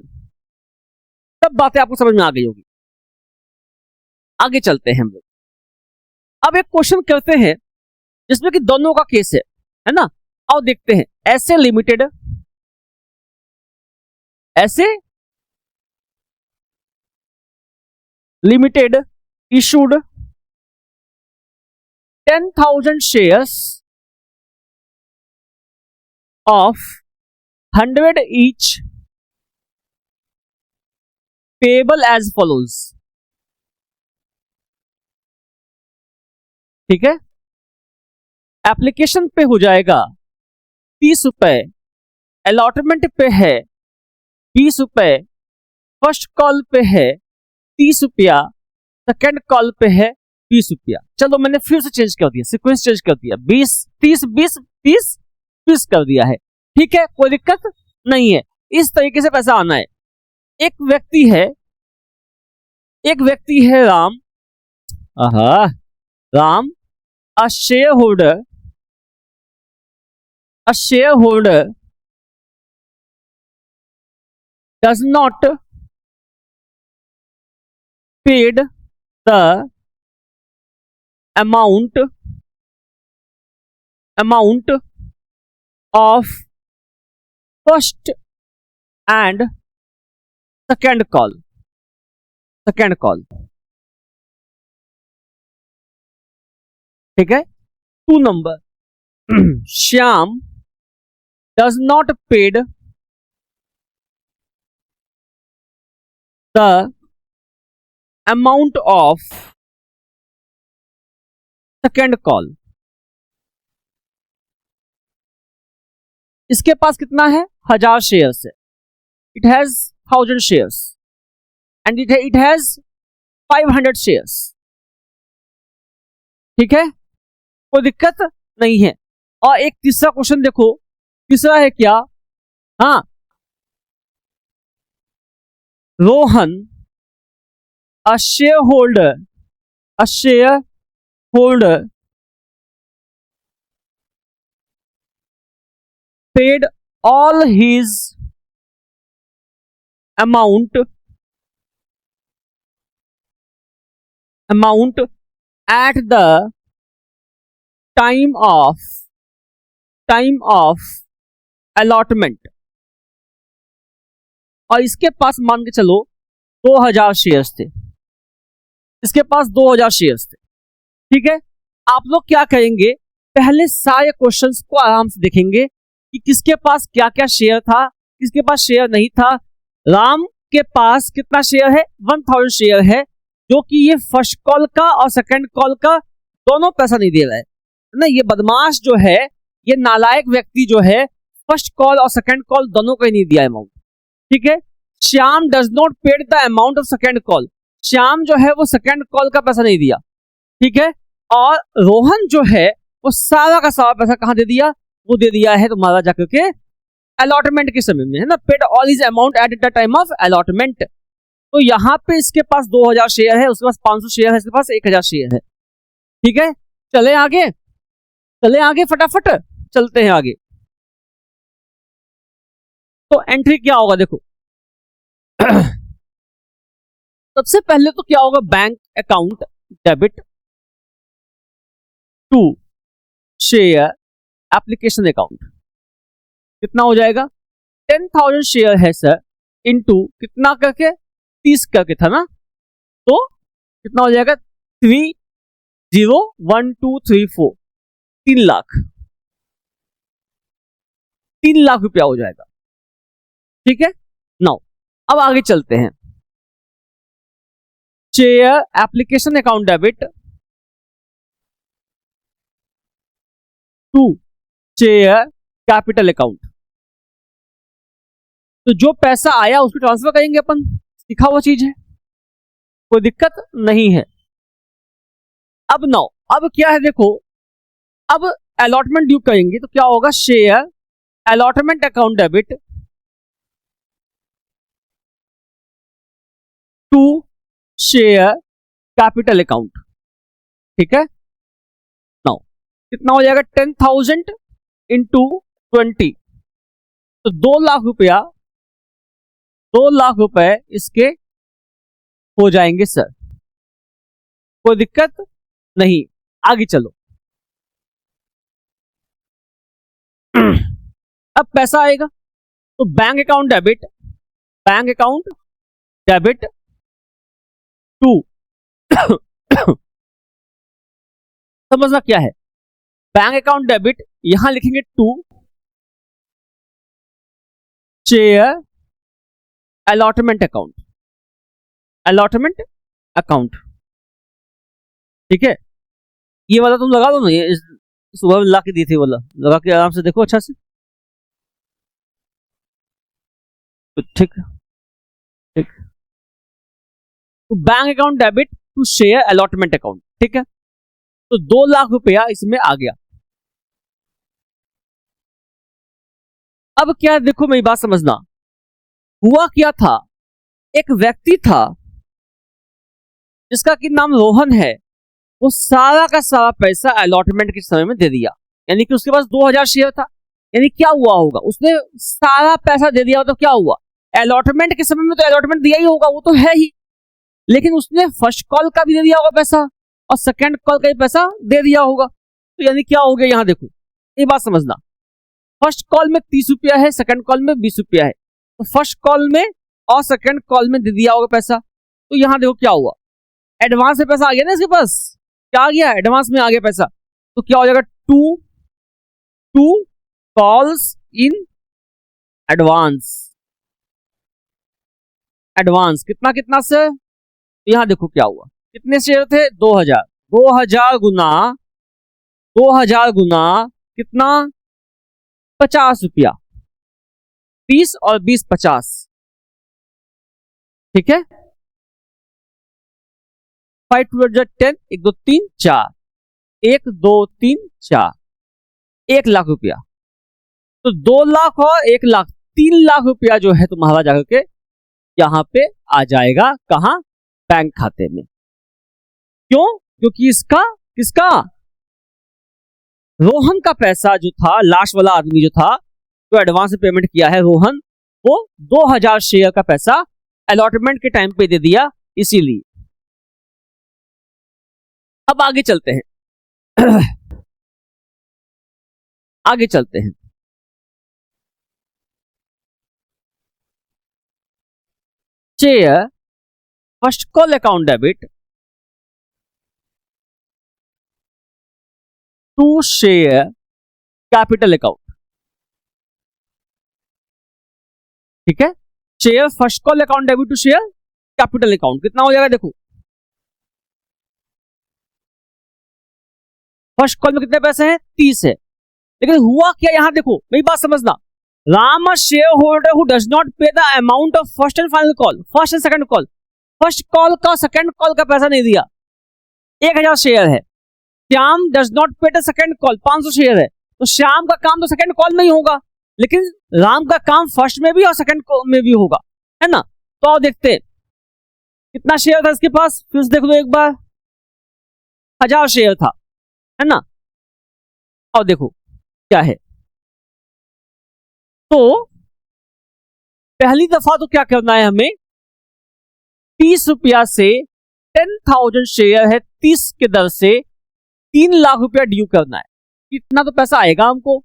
सब बातें आपको समझ में आ गई होगी। आगे चलते हैं हम लोग, अब एक क्वेश्चन करते हैं जिसमें कि दोनों का केस है ना। आओ देखते हैं, ऐसे limited issued 10,000 shares of 100 each payable as follows, ठीक है। एप्लीकेशन पे हो जाएगा 30 रुपए, अलॉटमेंट पे है 20 रुपए, फर्स्ट कॉल पे है 30 रुपया, सेकेंड कॉल पे है 20 रुपया। चलो मैंने फिर से चेंज कर दिया, सीक्वेंस चेंज कर दिया, 20 30 20 30 20 कर दिया है, ठीक है, कोई दिक्कत नहीं है। इस तरीके से पैसा आना है। एक व्यक्ति है Ram, Ram a shareholder does not paid the amount of first and second call, ठीक है। 2 number Shyam does not paid the amount of second call। इसके पास कितना है 1000 शेयर्स है, it has 1000 shares and it has 500 shares, ठीक है, कोई दिक्कत नहीं है। और एक तीसरा क्वेश्चन देखो, तीसरा है क्या, हाँ, Rohan a shareholder paid all his amount at the time of allotment, और इसके पास मान के चलो 2000 शेयर्स थे, इसके पास 2000 शेयर्स थे, ठीक है। आप लोग क्या करेंगे, पहले सारे क्वेश्चंस को आराम से देखेंगे कि किसके पास क्या क्या शेयर था, किसके पास शेयर नहीं था। राम के पास कितना शेयर है 1000 शेयर है, जो कि ये फर्स्ट कॉल का और सेकंड कॉल का दोनों पैसा नहीं दे रहा है ना। ये बदमाश जो है, ये नालायक व्यक्ति जो है, फर्स्ट कॉल और सेकंड कॉल दोनों को ही नहीं दिया अमाउंट, ठीक है। Shyam does not paid the amount of second call, Shyam जो है वो सेकंड कॉल का पैसा नहीं दिया, ठीक है। और रोहन जो है वो सारा का सारा पैसा कहां दे दिया, वो दे दिया है तुम्हारा जाकर के अलॉटमेंट के समय में, है ना, paid all is amount at the time of allotment. तो यहाँ पे इसके पास 2000 शेयर है, उसके पास 500 शेयर है, इसके पास 1000 शेयर है। ठीक है, चले आगे, चले आगे, फटाफट चलते हैं आगे। तो एंट्री क्या होगा देखो सबसे पहले तो क्या होगा, bank account debit to share application account. कितना हो जाएगा, 10,000 शेयर है सर, इनटू कितना करके 30 करके था ना, तो कितना हो जाएगा 301234, 3 लाख, 3 लाख रुपया हो जाएगा। ठीक है, नाउ अब आगे चलते हैं। Share application account debit to share capital account. तो जो पैसा आया उसको ट्रांसफर करेंगे अपन, सीखा हुआ चीज है, कोई दिक्कत नहीं है। अब नाउ अब क्या है देखो, अब अलॉटमेंट ड्यू करेंगे तो क्या होगा, share allotment account debit to share capital account. ठीक है, नाउ कितना हो जाएगा, 10,000 इंटू 20, तो 2 लाख रुपया, 2 लाख रुपए इसके हो जाएंगे सर, कोई दिक्कत नहीं। आगे चलो अब पैसा आएगा तो bank account debit, bank account debit to समझना क्या है, बैंक अकाउंट डेबिट यहां लिखेंगे to share allotment account, allotment account. ठीक है, ये वाला तुम लगा दो ना, ये सुबह में ला के दी थी वाला, लगा के आराम से देखो अच्छा से। ठीक ठीक, तो bank account debit to share allotment account. ठीक है, तो 2 लाख रुपया इसमें आ गया। अब क्या देखो, मेरी बात समझना, हुआ क्या था, एक व्यक्ति था जिसका कि नाम रोहन है, वो सारा का सारा पैसा अलॉटमेंट के समय में दे दिया, यानी कि उसके पास 2000 शेयर था। यानी क्या हुआ होगा, उसने सारा पैसा दे दिया, तो क्या हुआ, अलॉटमेंट के समय में तो अलॉटमेंट दिया ही होगा, वो तो है ही, लेकिन उसने फर्स्ट कॉल का भी दे दिया होगा पैसा और सेकंड कॉल का भी पैसा दे दिया होगा। तो यानी क्या हो गया, यहां देखो ये बात समझना, फर्स्ट कॉल में 30 रुपया है, सेकंड कॉल में 20 रुपया है, तो फर्स्ट कॉल में और सेकंड कॉल में दे दिया होगा पैसा। तो यहां देखो क्या हुआ, एडवांस में पैसा आ गया ना इसके पास, क्या आ गया, एडवांस में आ गया पैसा। तो क्या हो जाएगा, two calls in advance, advance कितना कितना से, यहां देखो क्या हुआ, कितने शेयर थे, 2000, 2000 गुना कितना, 50 रुपया, 20 और 20 50। ठीक है, 5 2 10, 1 2 3 4, 1 2 3 4, 1 लाख रुपया। तो 2 लाख और 1 लाख, 3 लाख रुपया जो है तुम्हारा जाकर के यहां पे आ जाएगा, कहां, बैंक खाते में। क्यों, क्योंकि इसका किसका, रोहन का पैसा जो था, लास्ट वाला आदमी जो था, जो एडवांस में पेमेंट किया है रोहन, वो 2000 शेयर का पैसा अलॉटमेंट के टाइम पे दे दिया, इसीलिए। अब आगे चलते हैं आगे चलते हैं, share first call account debit to share capital account. ठीक है, share first call account debit to share capital account, कितना हो जाएगा देखो, फर्स्ट कॉल में कितने पैसे हैं, 30 है, लेकिन हुआ क्या, यहां देखो मेरी बात समझना, Ram a shareholder who does not pay the amount of first and final call, first and second call, first call का सेकंड कॉल का पैसा नहीं दिया, 1000 शेयर है। Shyam does not pay the second call, 500 share है, तो श्याम का काम तो सेकंड कॉल में ही होगा, लेकिन राम का काम फर्स्ट में भी और सेकंड कॉल में भी होगा, है ना। तो आओ देखते हैं कितना शेयर था इसके पास, फिर से देख लो एक बार, 1000 शेयर था, है ना। और देखो क्या है, तो पहली दफा तो क्या करना है हमें, 30 रुपया से 10,000 शेयर है 30 के दर से 3 लाख रुपया ड्यू करना है। इतना तो पैसा आएगा हमको,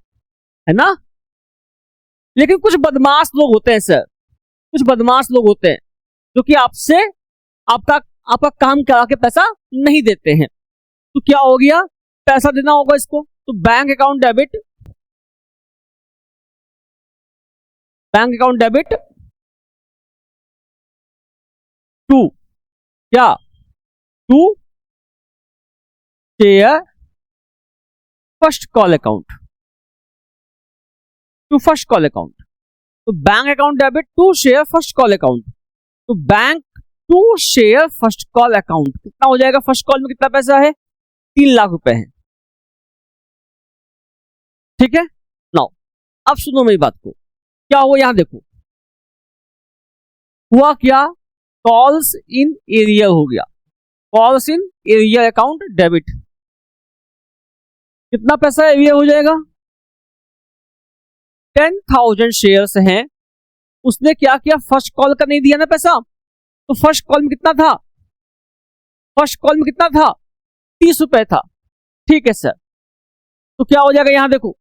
है ना। लेकिन कुछ बदमाश लोग होते हैं सर, कुछ बदमाश लोग होते हैं जो कि आपसे आपका काम करा के पैसा नहीं देते हैं। तो क्या हो गया, पैसा देना होगा इसको, तो बैंक अकाउंट डेबिट टू क्या, to share first call account, to first call account. तो bank account debit to share first call account, तो bank to share first call account कितना हो जाएगा, फर्स्ट कॉल में कितना पैसा है, 3 लाख रुपए है, ठीक है। नाउ अब सुनो मेरी बात को, क्या हुआ यहां देखो, हुआ क्या, कॉल्स इन एरियर हो गया, calls in arrear account debit, कितना पैसा एरियर हो जाएगा, 10,000 शेयर्स हैं, उसने क्या किया, फर्स्ट कॉल का नहीं दिया ना पैसा, तो फर्स्ट कॉल में कितना था, फर्स्ट कॉल में कितना था, 30 रुपए था, ठीक है सर। तो क्या हो जाएगा यहां देखो,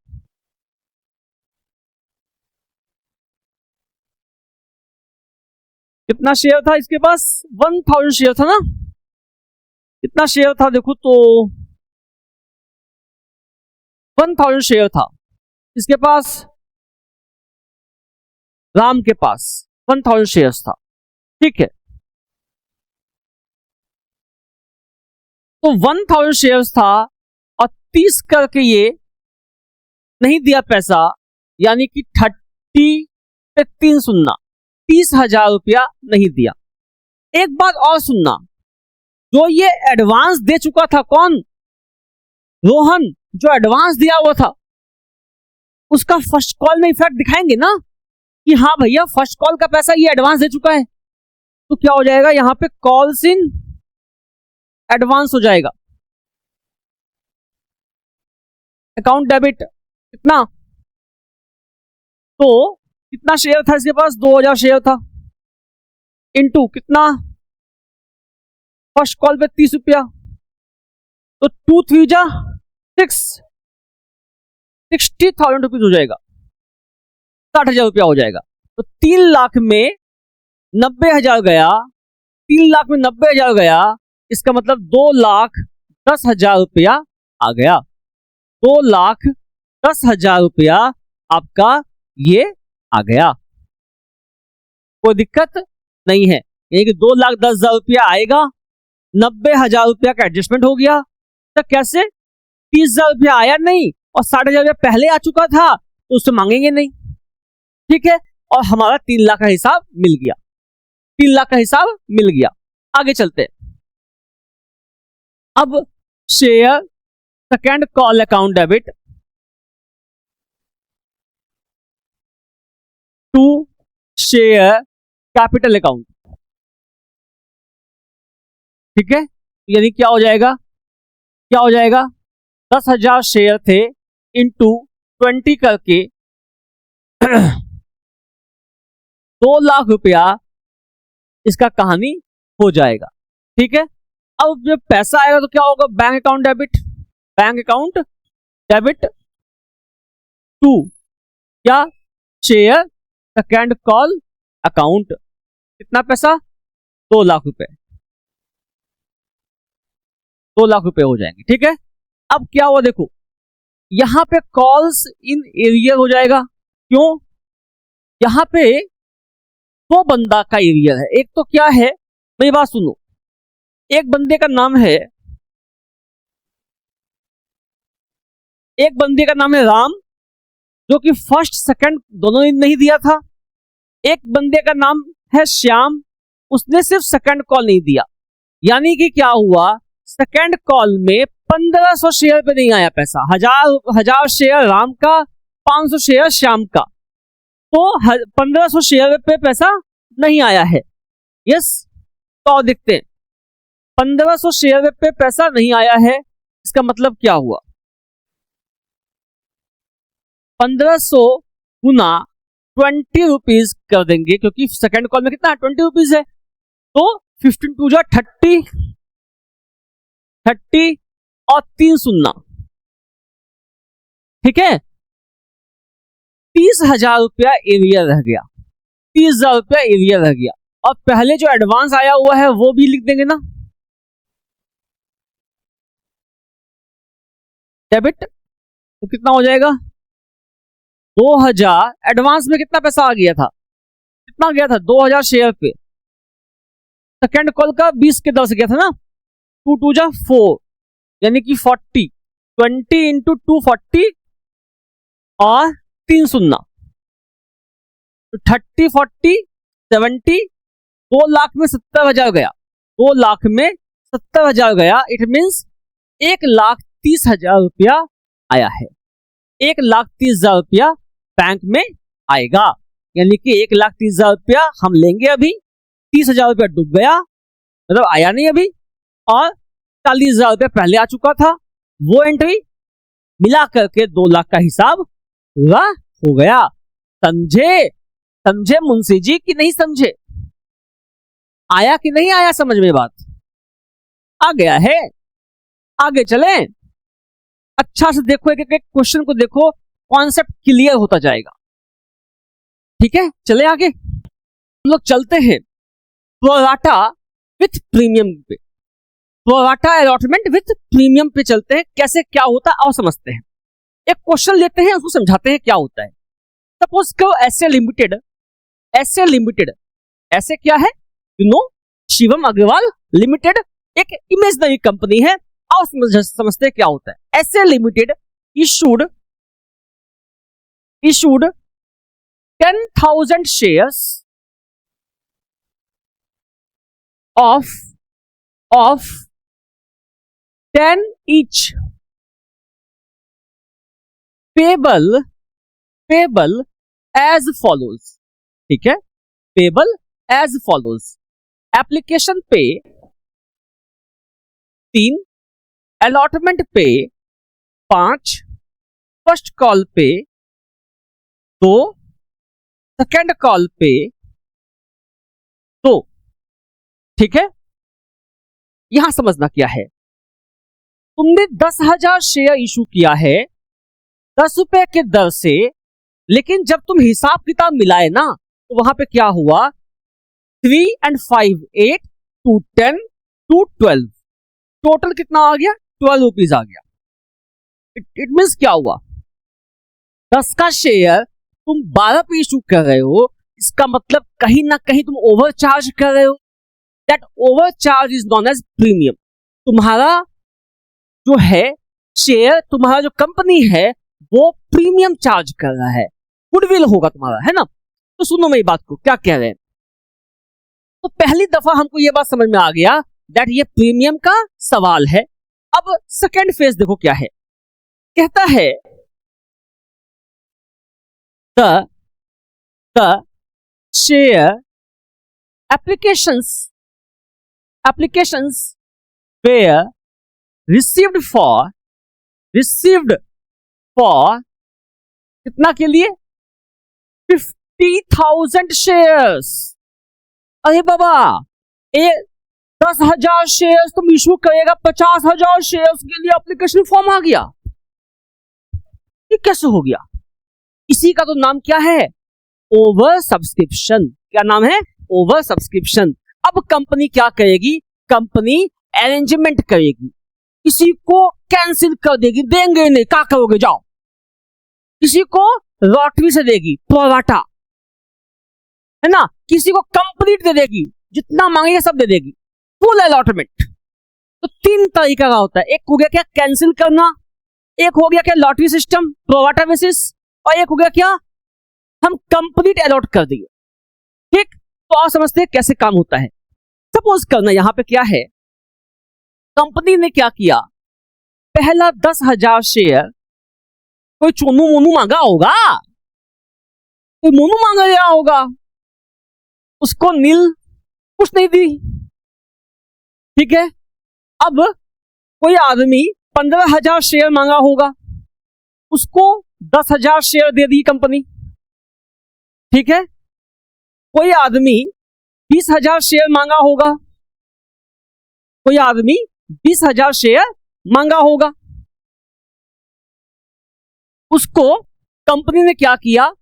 कितना शेयर था इसके पास, 1000 शेयर था ना, कितना शेयर था देखो, तो 1000 शेयर था इसके पास, राम के पास 1000 शेयर्स था, ठीक है। तो 1000 शेयर्स था और 30 करके ये नहीं दिया पैसा, यानी कि 30 पे 3 सुनना, 30,000 रुपया नहीं दिया। एक बात और सुनना, जो ये एडवांस दे चुका था कौन, रोहन, जो एडवांस दिया हुआ था उसका फर्स्ट कॉल में इफेक्ट दिखाएंगे ना कि हाँ भैया फर्स्ट कॉल का पैसा ये एडवांस दे चुका है। तो क्या हो जाएगा यहां पे, कॉल्स इन एडवांस हो जाएगा, अकाउंट डेबिट कितना, तो कितना शेयर था इसके पास, 2000 शेयर था, इनटू कितना, फर्स्ट कॉल पे 30 रुपया, तो 2 3 जा 6, 60,000 रुपीज हो जाएगा, 60,000 रुपया हो जाएगा। तो 3 लाख में 90,000 गया, 3 लाख में 90,000 गया, इसका मतलब 2,10,000 रुपया आ गया, 2,10,000 रुपया आपका ये आ गया, कोई दिक्कत नहीं है। यानी कि 2,10,000 रुपया आएगा, 90,000 रुपया का एडजस्टमेंट हो गया। तो कैसे, 30,000 रुपया आया नहीं और 60,000 रुपया पहले आ चुका था, तो उससे मांगेंगे नहीं, ठीक है। और हमारा 3 लाख का हिसाब मिल गया, 3 लाख का हिसाब मिल गया। आगे चलते हैं, अब share second call account debit to share capital account, ठीक है। यानी क्या हो जाएगा, क्या हो जाएगा, 10,000 शेयर थे इंटू 20 करके 2 लाख रुपया इसका कहानी हो जाएगा, ठीक है। अब जब पैसा आएगा तो क्या होगा, bank account debit, bank account debit to क्या, शेयर सेकेंड कॉल अकाउंट, कितना पैसा, 2 लाख रुपए, 2 लाख रुपए हो जाएंगे, ठीक है। अब क्या हुआ देखो, यहां पे कॉल्स इन एरियर हो जाएगा, क्यों, यहां पे 2 बंदा का एरियर है। एक तो क्या है, मेरी बात सुनो, एक बंदे का नाम है, एक बंदे का नाम है राम, जो कि फर्स्ट सेकंड दोनों ही नहीं दिया था। एक बंदे का नाम है श्याम, उसने सिर्फ सेकंड कॉल नहीं दिया। यानी कि क्या हुआ, सेकंड कॉल में 1500 शेयर पे नहीं आया पैसा, हजार शेयर राम का, 500 शेयर श्याम का, तो 1500 शेयर पे पैसा नहीं आया है। यस, तो देखते हैं 1500 शेयर पे पैसा नहीं आया है, इसका मतलब क्या हुआ? 1500 गुना 20 रुपीज कर देंगे, क्योंकि सेकंड कॉल में कितना 20 रुपीज है, तो 15 टू जा 30 और 3 शून्य, ठीक है, 30,000 रुपया एरिया रह गया, 30,000 रुपया एरिया रह गया। और पहले जो एडवांस आया हुआ है वो भी लिख देंगे ना, डेबिट, तो कितना हो जाएगा 2000। एडवांस में कितना पैसा आ गया था, कितना गया था 2000 शेयर पे, सेकेंड कॉल का 20 के 10 गया था ना, 2 टू जा 4 यानी कि 40, 20 इंटू 2 40 और 3 शून्य, 30 40 70, 2 लाख में 70,000 गया, 2 लाख में 70,000 गया। इट मीन्स 1,30,000 रुपया आया है, 1,30,000 रुपया बैंक में आएगा, यानी कि 1,30,000 रुपया हम लेंगे अभी, 30,000 रुपया डूब गया, मतलब आया नहीं अभी, और 40,000 रुपया पहले आ चुका था, वो एंट्री मिला करके 2 लाख का हिसाब पूरा हो गया। समझे? समझे मुंशी जी कि नहीं समझे? आया कि नहीं आया समझ में बात? आ गया है? आगे चलें, अच्छा से देखो, एक एक क्वेश्चन को देखो, कॉन्सेप्ट क्लियर होता जाएगा, ठीक है। चले आगे, हम लोग चलते हैं प्रोराटा विथ प्रीमियम पे, प्रोराटा अलॉटमेंट विथ प्रीमियम पे चलते हैं, कैसे क्या होता है और समझते हैं। एक क्वेश्चन लेते हैं, उसको समझाते हैं क्या होता है। सपोज करो एसए लिमिटेड, ऐसे क्या है, you know, Shivam Agarwal limited एक इमेजिनरी कंपनी है, और समझते हैं क्या होता है। S A limited issued 10,000 shares of 10 each, payable as follows, ठीक है, payable as follows, एप्लीकेशन पे 3, अलॉटमेंट पे 5, फर्स्ट कॉल पे 2, सेकेंड कॉल पे 2, ठीक है। यहां समझना क्या है, तुमने 10,000 शेयर इशू किया है 10 रुपए के दर से, लेकिन जब तुम हिसाब किताब मिलाए ना, तो वहां पे क्या हुआ, 3 and 5 8 2 10 2 12, टोटल कितना आ गया, 12 रुपीज आ गया। इट मीन्स क्या हुआ, 10 का शेयर तुम 12 पे इशू कर रहे हो, इसका मतलब कहीं ना कहीं तुम ओवर चार्ज कर रहे हो। That over charge is known as premium. तुम्हारा जो है शेयर, तुम्हारा जो कंपनी है वो प्रीमियम चार्ज कर रहा है, गुडविल होगा तुम्हारा, है ना। तो सुनो मेरी बात को, क्या कह रहे हैं। तो पहली दफा हमको ये बात समझ में आ गया दैट ये प्रीमियम का सवाल है। अब सेकेंड फेज देखो क्या है, कहता है the share applications were received for कितना के लिए, 50,000 शेयर्स। अरे बाबा, 10,000 शेयर्स तुम इशू करेगा, 50,000 शेयर्स के लिए एप्लीकेशन फॉर्म आ गया, ये कैसे हो गया। इसी का तो नाम क्या है, ओवर सब्सक्रिप्शन। क्या नाम है, ओवर सब्सक्रिप्शन। अब कंपनी क्या करेगी, कंपनी अरेंजमेंट करेगी, किसी को कैंसिल कर देगी, देंगे नहीं, क्या करोगे जाओ, किसी को लॉटरी से देगी, प्रोराटा, है ना, किसी को कंप्लीट दे देगी, जितना मांगेगा सब दे देगी, फुल अलॉटमेंट। तो 3 तरीका का होता है, एक हो गया क्या कैंसिल करना, एक हो गया क्या लॉटरी सिस्टम प्रोराटा बेसिस, और एक हो गया क्या हम कंप्लीट अलॉट कर दिए। ठीक, तो आप समझते हैं कैसे काम होता है। सपोज करना यहां पे क्या है, कंपनी ने क्या किया, पहला 10,000 शेयर कोई चोनू मोनू मांगा होगा, कोई मोनू मांगा गया होगा, उसको नील कुछ नहीं दी। ठीक है, अब कोई आदमी 15,000 शेयर मांगा होगा, उसको 10,000 शेयर दे दी कंपनी। ठीक है, कोई आदमी 20,000 शेयर मांगा होगा, कोई आदमी 20,000 शेयर मांगा होगा, उसको कंपनी ने क्या किया,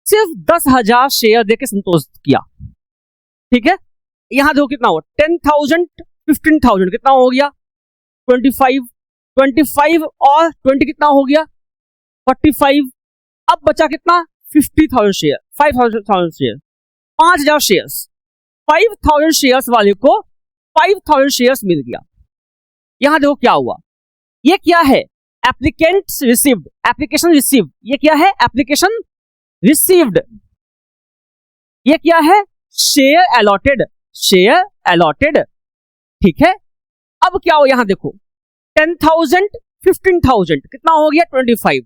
सिर्फ 10,000 शेयर देके संतोष किया। ठीक है, यहां देखो कितना हुआ, 10,000 15,000 कितना हो गया, 25 और 20 कितना हो गया, 45। अब बचा कितना, 50,000 शेयर, 5,000 शेयर, 5,000 शेयर्स, 5,000 शेयर्स वाले को 5,000 शेयर्स मिल गया। यहां देखो क्या हुआ, ये क्या है, एप्लीकेंट्स रिसीव्ड, एप्लीकेशन रिसीव्ड, ये क्या है, एप्लीकेशन रिसीव्ड। ये क्या है, शेयर अलॉटेड, शेयर अलॉटेड। ठीक है, अब क्या हो, यहां देखो 10,000 15,000 कितना हो गया, 25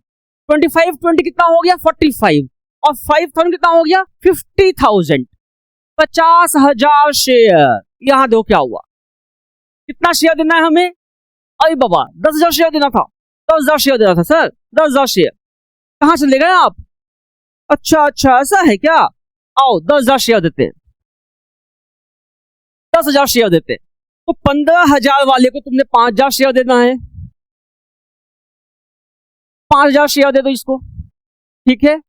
20 कितना हो गया, 45 और 5,000 कितना हो गया, 50,000, 50,000 शेयर। यहां देखो क्या हुआ, कितना शेयर देना है हमें, अरे बाबा 10,000 शेयर देना था, 10,000 शेयर देना था सर, 10,000 शेयर। कहां चले गए आप, अच्छा ऐसा है क्या, आओ 10,000 शेयर देते हैं, 10,000 शेयर देते हैं। तो 15,000 वाले को तुमने 5,000 शेयर देना है, 5,000 शेयर दे दो इसको। ठीक है,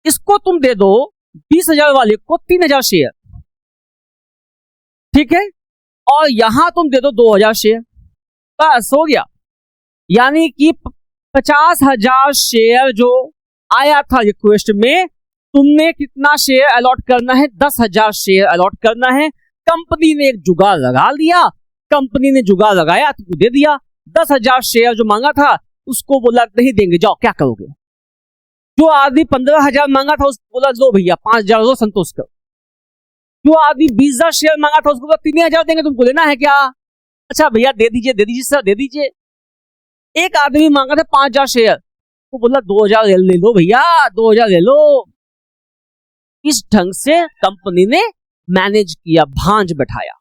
इसको तुम दे दो 20,000 वाले को 3,000 शेयर। ठीक है, और यहां तुम दे दो 2,000 शेयर, बस हो गया। यानी कि 50,000 शेयर जो आया था रिक्वेस्ट में, तुमने कितना शेयर अलॉट करना है, 10,000 शेयर अलॉट करना है। कंपनी ने एक जुगाड़ लगा लिया, कंपनी ने जुगाड़ लगाया, तुमको दे दिया। 10,000 शेयर जो मांगा था उसको बोला नहीं देंगे, जाओ क्या करोगे। जो आदमी 15,000 मांगा था उसको बोला लो भैया 5,000 लो, संतोष करो। जो आदमी 20,000 शेयर मांगा था उसको बोला 3,000 देंगे, तुमको लेना है क्या, अच्छा भैया दे दीजिए सर दे दीजिए। एक आदमी मांगा था 5,000 शेयर, वो बोला 2,000 ले लो भैया, 2,000 ले लो। इस ढंग से कंपनी ने मैनेज किया, भांज बैठाया।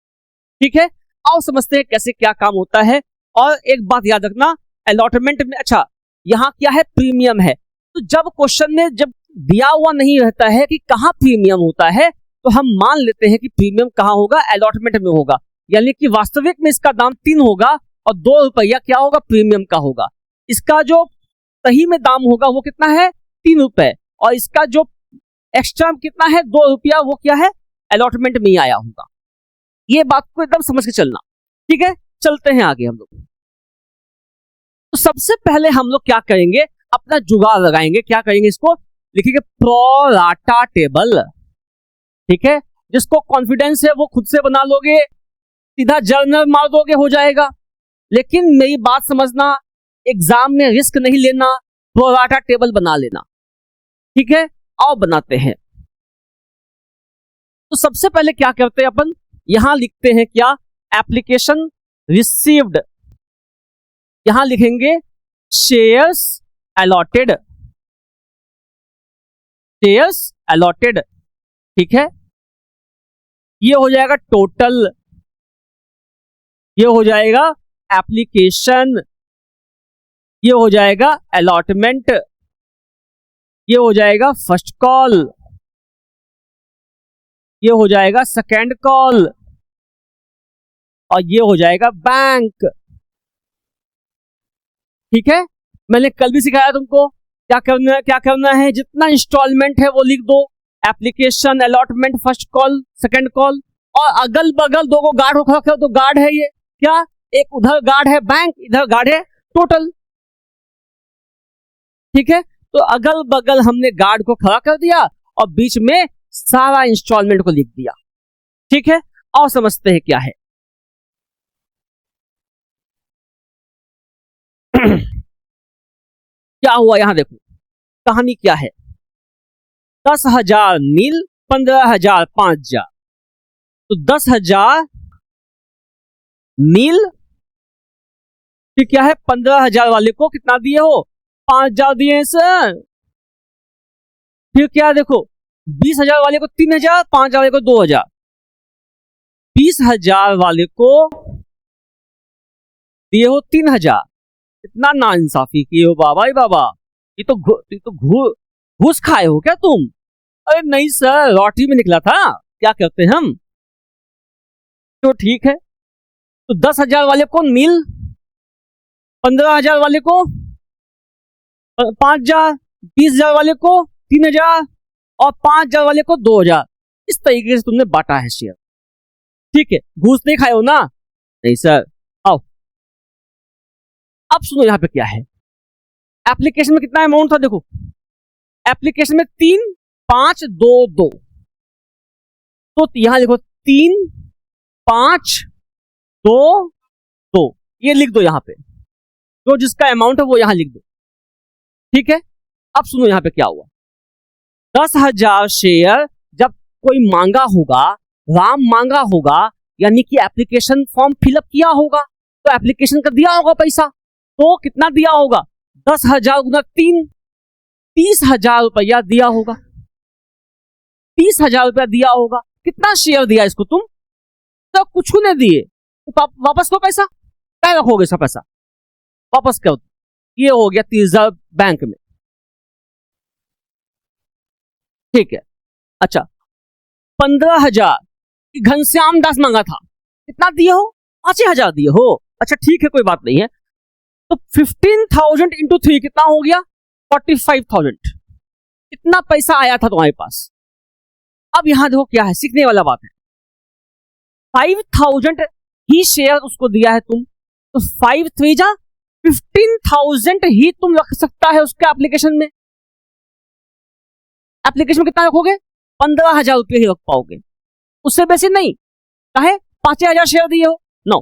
ठीक है, आओ समझते हैं कैसे क्या काम होता है। और एक बात याद रखना, अलॉटमेंट में, अच्छा यहां क्या है, प्रीमियम है। तो जब क्वेश्चन में जब दिया हुआ नहीं रहता है कि कहां प्रीमियम होता है, तो हम मान लेते हैं कि प्रीमियम कहां होगा, अलॉटमेंट में होगा। यानी कि वास्तविक में इसका दाम 3 होगा और 2 रुपया क्या होगा, प्रीमियम का होगा। इसका जो सही में दाम होगा वो कितना है, 3 रुपए, और इसका जो एक्स्ट्रा कितना है, 2 रुपया, वो क्या है, अलॉटमेंट में ही आया होगा। ये बात को एकदम समझ के चलना। ठीक है, चलते हैं आगे हम लोग। तो सबसे पहले हम लोग क्या करेंगे, अपना जुगाड़ लगाएंगे। क्या करेंगे, इसको लिखेंगे प्रो राटा टेबल। ठीक है, जिसको कॉन्फिडेंस है वो खुद से बना लोगे, सीधा जर्नल मार दोगे, हो जाएगा। लेकिन मेरी बात समझना, एग्जाम में रिस्क नहीं लेना, प्रो राटा टेबल बना लेना। ठीक है, आओ बनाते हैं। तो सबसे पहले क्या करते हैं अपन, यहां लिखते हैं क्या, एप्लीकेशन रिसीव्ड। यहां लिखेंगे शेयर्स अलॉटेड, शेयर्स अलॉटेड। ठीक है, ये हो जाएगा टोटल, ये हो जाएगा एप्लीकेशन, ये हो जाएगा अलॉटमेंट, ये हो जाएगा फर्स्ट कॉल, ये हो जाएगा सेकेंड कॉल, और ये हो जाएगा बैंक। ठीक है, मैंने कल भी सिखाया तुमको क्या करना है, जितना इंस्टॉलमेंट है वो लिख दो, application, allotment, first call, second call, और अगल बगल दो को गार्ड हो रखा, तो गार्ड है ये क्या, एक उधर गार्ड है बैंक, इधर गार्ड है टोटल। ठीक है, तो अगल बगल हमने गार्ड को खड़ा कर दिया और बीच में सारा इंस्टॉलमेंट को लिख दिया। ठीक है, और समझते हैं क्या है। क्या हुआ, यहां देखो कहानी क्या है, 10,000 नील, 15,000 5,000, तो 10,000 नील फिर क्या है, 15,000 वाले को कितना दिए हो, 5,000 दिए हैं सर। फिर क्या है देखो, 20,000 वाले को 3,000, 5,000 वाले को 2,000। 20,000 वाले को दिए हो 3,000। इतना नाइंसाफी किए हो बाबा ही बाबा, ये तो घूस खाए हो क्या तुम? अरे नहीं सर, लॉटरी में निकला था, क्या करते हैं हम। तो ठीक है, तो 10,000 वाले को नील, 15,000 वाले को 5,000, 20,000 वाले को 3,000 और 5,000 वाले को 2,000। इस तरीके से तुमने बांटा है शेयर। ठीक है, घूस नहीं खाए हो ना? नहीं सर। आओ, अब सुनो यहां पे क्या है। एप्लीकेशन में कितना अमाउंट था देखो, एप्लीकेशन में 3, 5, 2, 2। तो यहां लिखो 3, 5, 2, 2, ये लिख दो यहां पे, जो जिसका अमाउंट है वो यहां लिख दो। ठीक है, अब सुनो यहां पे क्या हुआ। 10,000 शेयर जब कोई मांगा होगा, राम मांगा होगा, यानी कि एप्लीकेशन फॉर्म फिलअप किया होगा, तो एप्लीकेशन का दिया होगा पैसा, तो कितना दिया होगा, 10,000 गुना 3, 30,000 रुपया दिया होगा। 30,000 रुपया दिया होगा। कितना शेयर दिया इसको तुम? तो कुछ नहीं दिए, तो वापस करो पैसा। क्या रखोगे इसका पैसा? वापस करो। ये हो गया 30,000 बैंक में। ठीक है, अच्छा 15,000 घनश्याम दास मांगा था, कितना दिए हो? 5,000 दिए हो। अच्छा ठीक है, कोई बात नहीं है। तो 15,000 इंटू 3 कितना हो गया? 45,000। इतना पैसा आया था तुम्हारे पास। अब यहां देखो क्या है, सीखने वाला बात है। 5,000 ही शेयर उसको दिया है तुम, तो 5 3 जा 15,000 ही तुम रख सकता है उसके एप्लीकेशन में। एप्लीकेशन में कितना रखोगे? 15,000 रुपये ही रख पाओगे, उससे बेसी नहीं। काहे? 5,000 शेयर दिए हो। नो,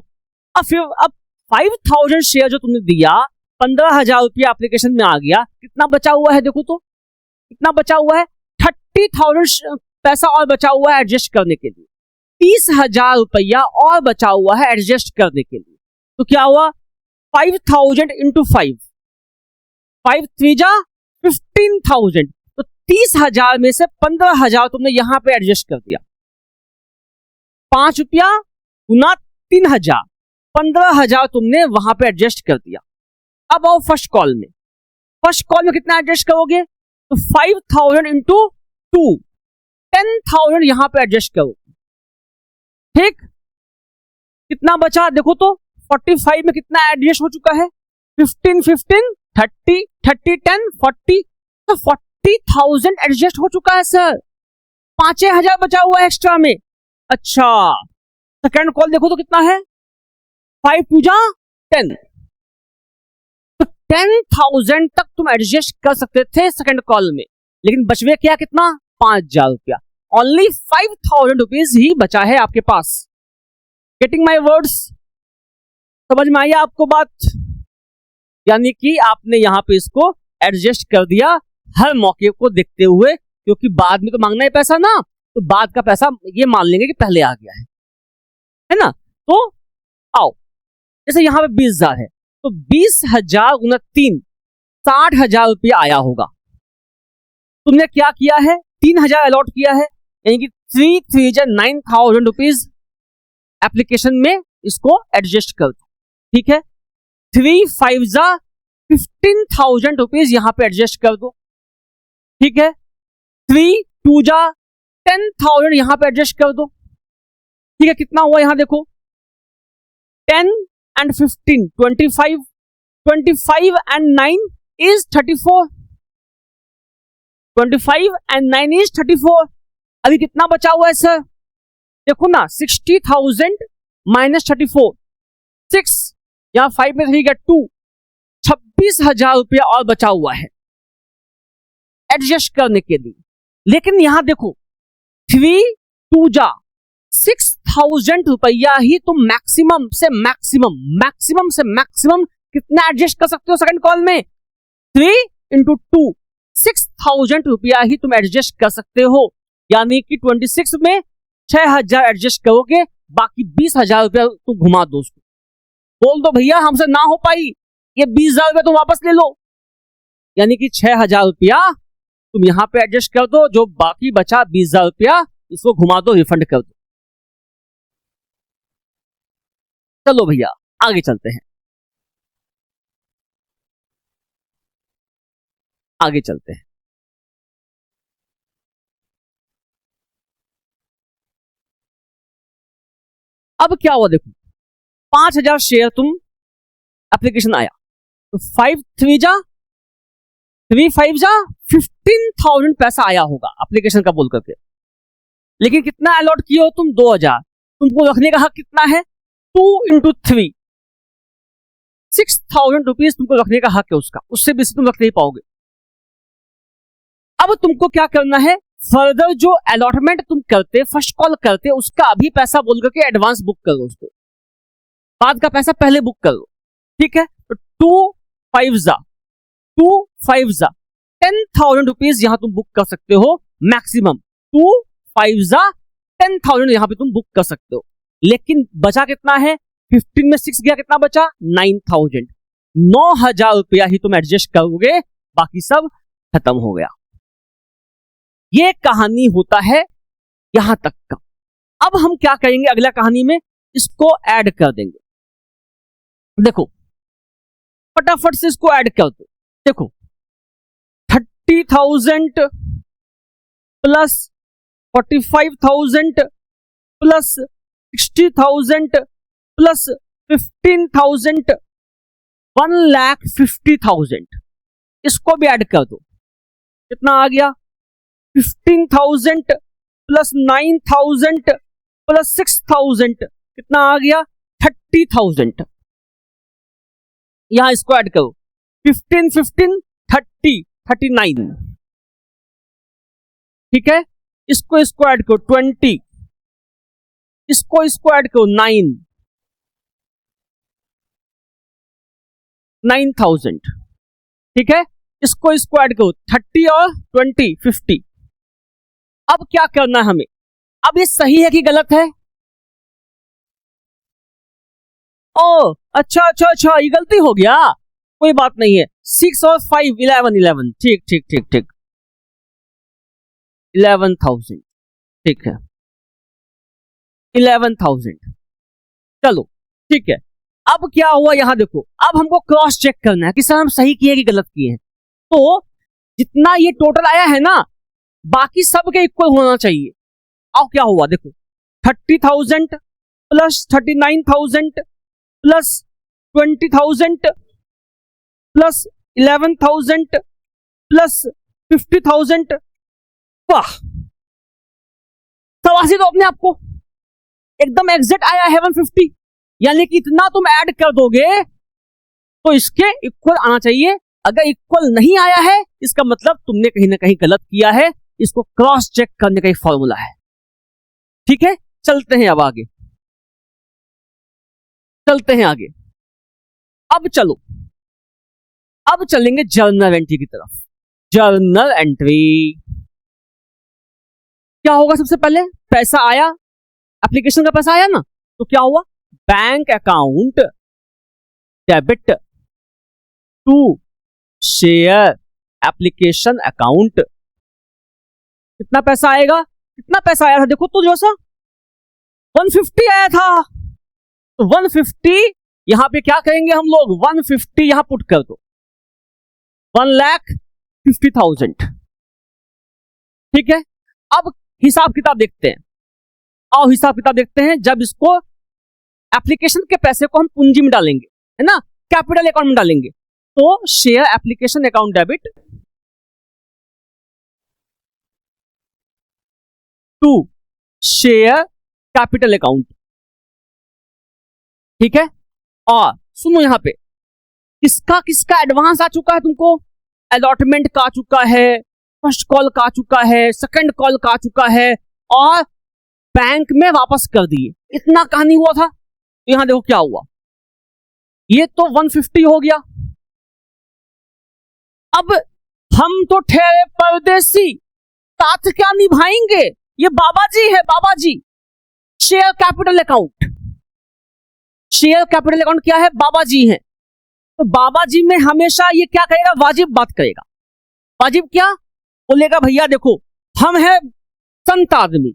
अब 5,000 शेयर जो तुमने दिया, 15,000 रुपया एप्लीकेशन में आ गया। कितना बचा हुआ है देखो तो, कितना बचा हुआ है? 30,000 पैसा और बचा हुआ है एडजस्ट करने के लिए। 30,000 रुपया और बचा हुआ है एडजस्ट करने के लिए। तो क्या हुआ? 5,000 इंटू 5, 5 3 जा 15,000। तो 30,000 में से 15,000 तुमने यहां पे एडजस्ट कर दिया। 5 रुपया गुना 3,000, 15,000 तुमने वहां पे एडजस्ट कर दिया। अब आओ फर्स्ट कॉल में। फर्स्ट कॉल में कितना एडजस्ट करोगे? तो 5,000 इंटू 2, 10,000 यहां पे एडजस्ट करो। ठीक, कितना बचा देखो तो, 45 में कितना एडजस्ट हो चुका है? 15 15 30 30 10 40, तो 40,000 एडजस्ट हो चुका है सर। 5,000 बचा हुआ है एक्स्ट्रा में। अच्छा, सेकेंड कॉल देखो तो कितना है? 5 2 जा 10, तो 10,000 तक तुम एडजस्ट कर सकते थे सेकेंड कॉल में, लेकिन बचवे क्या? कितना? 5,000 रुपया। ओनली 5,000 रुपीज ही बचा है आपके पास। Getting my words? समझ में आई आपको बात? यानी कि आपने यहां पे इसको एडजस्ट कर दिया हर मौके को देखते हुए, क्योंकि बाद में तो मांगना है पैसा ना, तो बाद का पैसा ये मान लेंगे कि पहले आ गया है ना। तो आओ, जैसे यहां पे 20,000 है, तो 20,000 गुना 3, 60,000 रुपया आया होगा। तुमने क्या किया है? 3,000 अलॉट किया है, यानी कि 3 3 जा 9,000 रुपीज एप्लीकेशन में इसको एडजस्ट कर दो। ठीक है, 3 5 जा 15,000 रुपीज यहां पे एडजस्ट कर दो। ठीक है, 3 2 जा 10,000 यहां पे एडजस्ट कर दो। ठीक है, कितना हुआ यहां देखो, 10 and 15 25, 25 and 9 is 34, 25 and 9 is 34। अभी कितना बचा हुआ है सर? देखो ना, 60,000 माइनस 34, 6, यहां 5 में 3 गया 2, 26,000 रुपया और बचा हुआ है एडजस्ट करने के लिए। लेकिन यहां देखो 3 2 जा 6,000 रुपया ही तुम मैक्सिमम से मैक्सिमम कितना एडजस्ट कर सकते हो सेकंड कॉल में? 3 इंटू 2, 6,000 रुपया ही तुम एडजस्ट कर सकते हो। यानी कि 26 में 6,000 एडजस्ट करोगे, बाकी 20,000 रुपया तुम घुमा दो उसको। बोल दो भैया हमसे ना हो पाई, ये 20,000 रुपया तुम वापस ले लो, यानी कि 6,000 रुपया तुम यहां पे एडजस्ट कर दो, जो बाकी बचा 20,000 रुपया इसको घुमा दो, रिफंड कर दो। चलो भैया आगे चलते हैं, आगे चलते हैं। अब क्या हुआ देखो, 5,000 शेयर तुम एप्लीकेशन आया तो 5 3 5 जा 15,000 पैसा आया होगा एप्लीकेशन का बोल करके, लेकिन कितना अलॉट किए हो तुम 2,000, तुमको रखने का हक कितना है 2 into 3 6,000 रुपीज तुमको रखने का हक है उसका, उससे बेसी तुम रख नहीं पाओगे। अब तुमको क्या करना है, फर्दर जो अलॉटमेंट तुम करते फर्स्ट कॉल करते उसका अभी पैसा बोल करके एडवांस बुक करो, उसको बाद का पैसा पहले बुक करो, ठीक है। तो 2 5 जा 10,000 रुपीज यहां तुम बुक कर सकते हो मैक्सिमम, 2 5 जा 10,000 यहां पे तुम बुक कर सकते हो, लेकिन बचा कितना है 15 में 6 गया, कितना बचा 9,000, 9,000 रुपया ही तुम एडजस्ट करोगे, बाकी सब खत्म हो गया। ये कहानी होता है यहां तक का। अब हम क्या करेंगे अगला कहानी में, इसको ऐड कर देंगे। देखो फटाफट से इसको ऐड कर दो, देखो 30,000 प्लस 45,000 प्लस 60,000 प्लस 15,000 1,50,000, इसको भी ऐड कर दो, कितना आ गया 15,000 प्लस 9,000 प्लस 6,000, कितना आ गया 30,000। यहां इसको ऐड करो 15 15 30 39, ठीक है। इसको ऐड करो 20, इसको ऐड करो 9,000, ठीक है। इसको ऐड करो 30 और 20 50। अब क्या करना है हमें, अब ये सही है कि गलत है, ओ अच्छा, ये गलती हो गया, कोई बात नहीं है, 6 और 5 11, ठीक 11,000, ठीक है 11,000, चलो ठीक है। अब क्या हुआ यहां देखो, अब हमको क्रॉस चेक करना है कि सर हम सही किए कि गलत किए हैं, तो जितना ये टोटल आया है ना बाकी सब के इक्वल होना चाहिए। अब क्या हुआ देखो 30,000 प्लस 39,000 प्लस 20,000 प्लस 11,000 प्लस 50,000, वाह सवासी तो अपने आपको एकदम एग्जैक्ट आया है 150, यानी कि इतना तुम ऐड कर दोगे तो इसके इक्वल आना चाहिए। अगर इक्वल नहीं आया है इसका मतलब तुमने कहीं ना कहीं गलत किया है, इसको क्रॉस चेक करने का एक फॉर्मूला है, ठीक है। चलते हैं अब आगे, अब चलो, अब चलेंगे जर्नल एंट्री की तरफ। जर्नल एंट्री क्या होगा, सबसे पहले पैसा आया, एप्लीकेशन का पैसा आया ना, तो क्या हुआ bank account debit to share application account, कितना पैसा आएगा, कितना पैसा आया था देखो तो जो सा 150 आया था, तो 150 यहां पे क्या करेंगे हम लोग 150 यहां पुट कर दो 1,50,000, ठीक है। अब हिसाब किताब देखते हैं, आओ हिसाब किताब देखते हैं। जब इसको एप्लीकेशन के पैसे को हम पूंजी में डालेंगे है ना, कैपिटल अकाउंट में डालेंगे, तो share application account debit to share capital account, ठीक है। और सुनो यहां पे किसका एडवांस आ चुका है, तुमको अलॉटमेंट का आ चुका है, फर्स्ट कॉल का आ चुका है, सेकंड कॉल का आ चुका है, और बैंक में वापस कर दिए, इतना कहानी हुआ था। तो यहां देखो क्या हुआ, ये तो 150 हो गया। अब हम तो ठहरे परदेसी, साथ क्या निभाएंगे, ये बाबा जी है, बाबा जी share capital account, share capital account क्या है? बाबा जी हैं। तो बाबा जी में हमेशा ये क्या करेगा? वाजिब बात करेगा। वाजिब क्या बोलेगा? भैया देखो, हम है संत आदमी,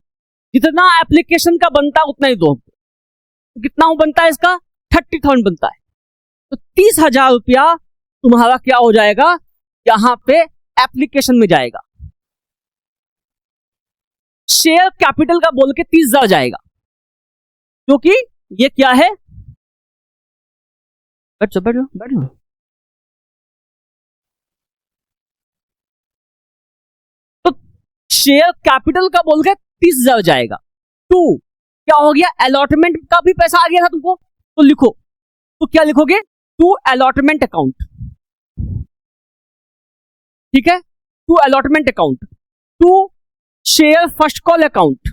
जितना एप्लीकेशन का बनता है उतना ही दो। तो कितना बनता है इसका? 30,000 बनता है। तो 30,000 रुपया तुम्हारा क्या हो जाएगा? यहां पे एप्लीकेशन में जाएगा। शेयर कैपिटल का बोल के 30,000 जाएगा, क्योंकि ये क्या है? बैठो बैठो बैठो। तो शेयर कैपिटल का बोल के 30,000 जाएगा। 2 क्या हो गया? अलॉटमेंट का भी पैसा आ गया था तुमको, तो लिखो। तो क्या लिखोगे? 2 अलॉटमेंट अकाउंट। ठीक है, 2 allotment account. 2 share first call account.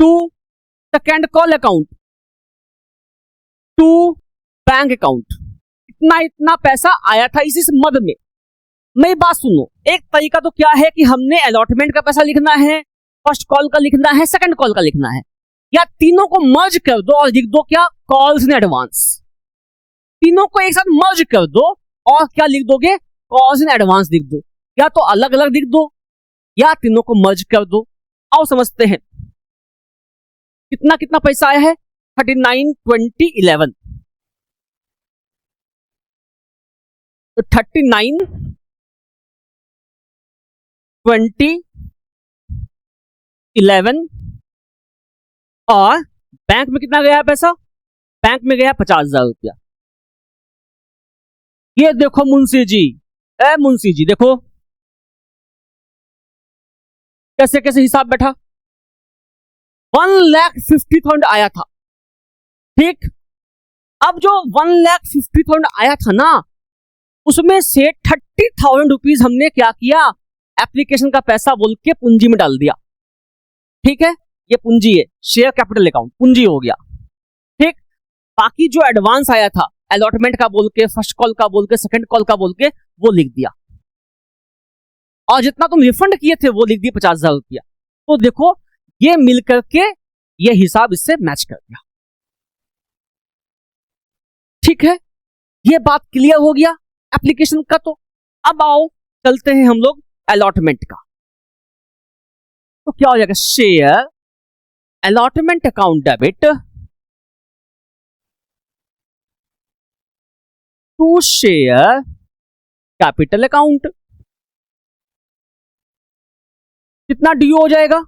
2 second call account. 2 bank account. इतना पैसा आया था इसी मद में। मेरी बात सुनो, एक तरीका तो क्या है कि हमने अलॉटमेंट का पैसा लिखना है, फर्स्ट कॉल का लिखना है, सेकंड कॉल का लिखना है, या तीनों को मर्ज कर दो और लिख दो क्या? Calls in advance. तीनों को एक साथ मर्ज कर दो और क्या लिख दोगे? कॉल्स इन एडवांस लिख दो। या तो अलग अलग लिख दो या तीनों को मर्ज कर दो। आओ समझते हैं कितना कितना पैसा आया है। 39, 20, 11। तो 39, 20, 11 और बैंक में कितना गया पैसा? बैंक में गया 50,000 रुपया। ये देखो मुंशी जी, मुंशी जी देखो कैसे कैसे हिसाब बैठा। 1,50,000 आया था। ठीक, अब जो 1,50,000 आया था ना, उसमें से 30,000 रुपीज हमने क्या किया? एप्लीकेशन का पैसा बोल के पूंजी में डाल दिया। ठीक है, ये पूंजी है, शेयर कैपिटल अकाउंट पूंजी हो गया। ठीक, बाकी जो एडवांस आया था अलॉटमेंट का बोल के, फर्स्ट कॉल का बोल के, सेकंड कॉल का बोल के, वो लिख दिया। और जितना तुम रिफंड किए थे वो लिख दिए 50,000 रुपया। तो देखो ये मिलकर के ये हिसाब इससे मैच कर गया। ठीक है, ये बात क्लियर हो गया एप्लीकेशन का। तो अब आओ चलते हैं हम लोग अलॉटमेंट का। तो क्या हो जाएगा? Share allotment account debit to share capital account. कितना ड्यू हो जाएगा?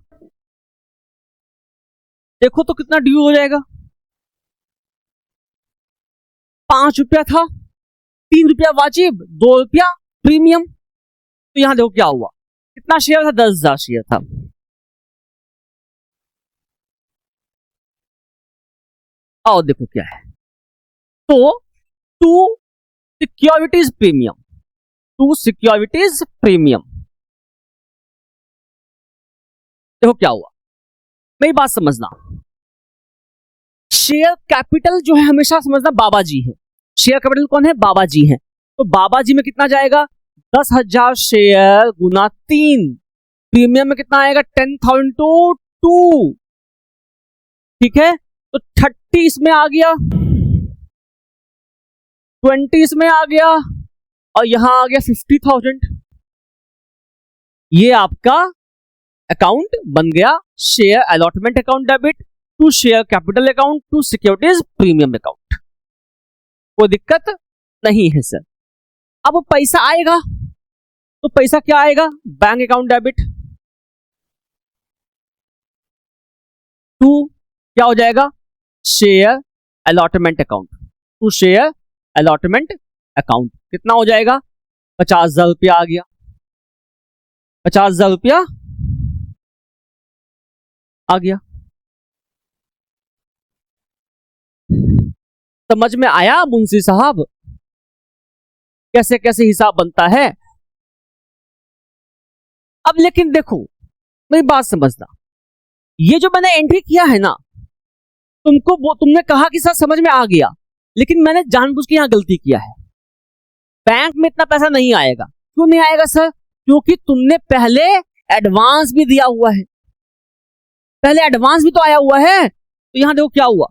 देखो तो कितना ड्यू हो जाएगा। 5 रुपया था, 3 रुपया वाजिब, 2 रुपया प्रीमियम। तो यहां देखो क्या हुआ, कितना शेयर था? 10,000 शेयर था। और देखो क्या है, तो 2 सिक्योरिटीज प्रीमियम, 2 सिक्योरिटीज प्रीमियम। देखो क्या हुआ, मेरी बात समझना। शेयर कैपिटल जो है हमेशा समझना बाबा जी है। शेयर कैपिटल कौन है? बाबा जी है। तो बाबा जी में कितना जाएगा? 10,000 शेयर गुना 3। प्रीमियम में कितना आएगा? 10,000 टू 2। ठीक है, तो 30 इसमें आ गया, 20 इसमें आ गया और यहां आ गया 50,000। ये आपका अकाउंट बन गया share allotment account debit to share capital account to securities premium account. कोई दिक्कत नहीं है सर। अब पैसा आएगा तो पैसा क्या आएगा? बैंक अकाउंट डेबिट टू क्या हो जाएगा? Share allotment account to share allotment account. कितना हो जाएगा? 50,000 रुपया आ गया। 50,000 रुपया आ गया। समझ में आया मुंशी साहब कैसे कैसे हिसाब बनता है? अब लेकिन देखो मेरी बात समझना, ये जो मैंने एंट्री किया है ना, तुमको वो तुमने कहा कि सर समझ में आ गया, लेकिन मैंने जानबूझ के यहां गलती किया है। बैंक में इतना पैसा नहीं आएगा। क्यों नहीं आएगा सर? क्योंकि तुमने पहले एडवांस भी दिया हुआ है। पहले एडवांस भी तो आया हुआ है। तो यहां देखो क्या हुआ,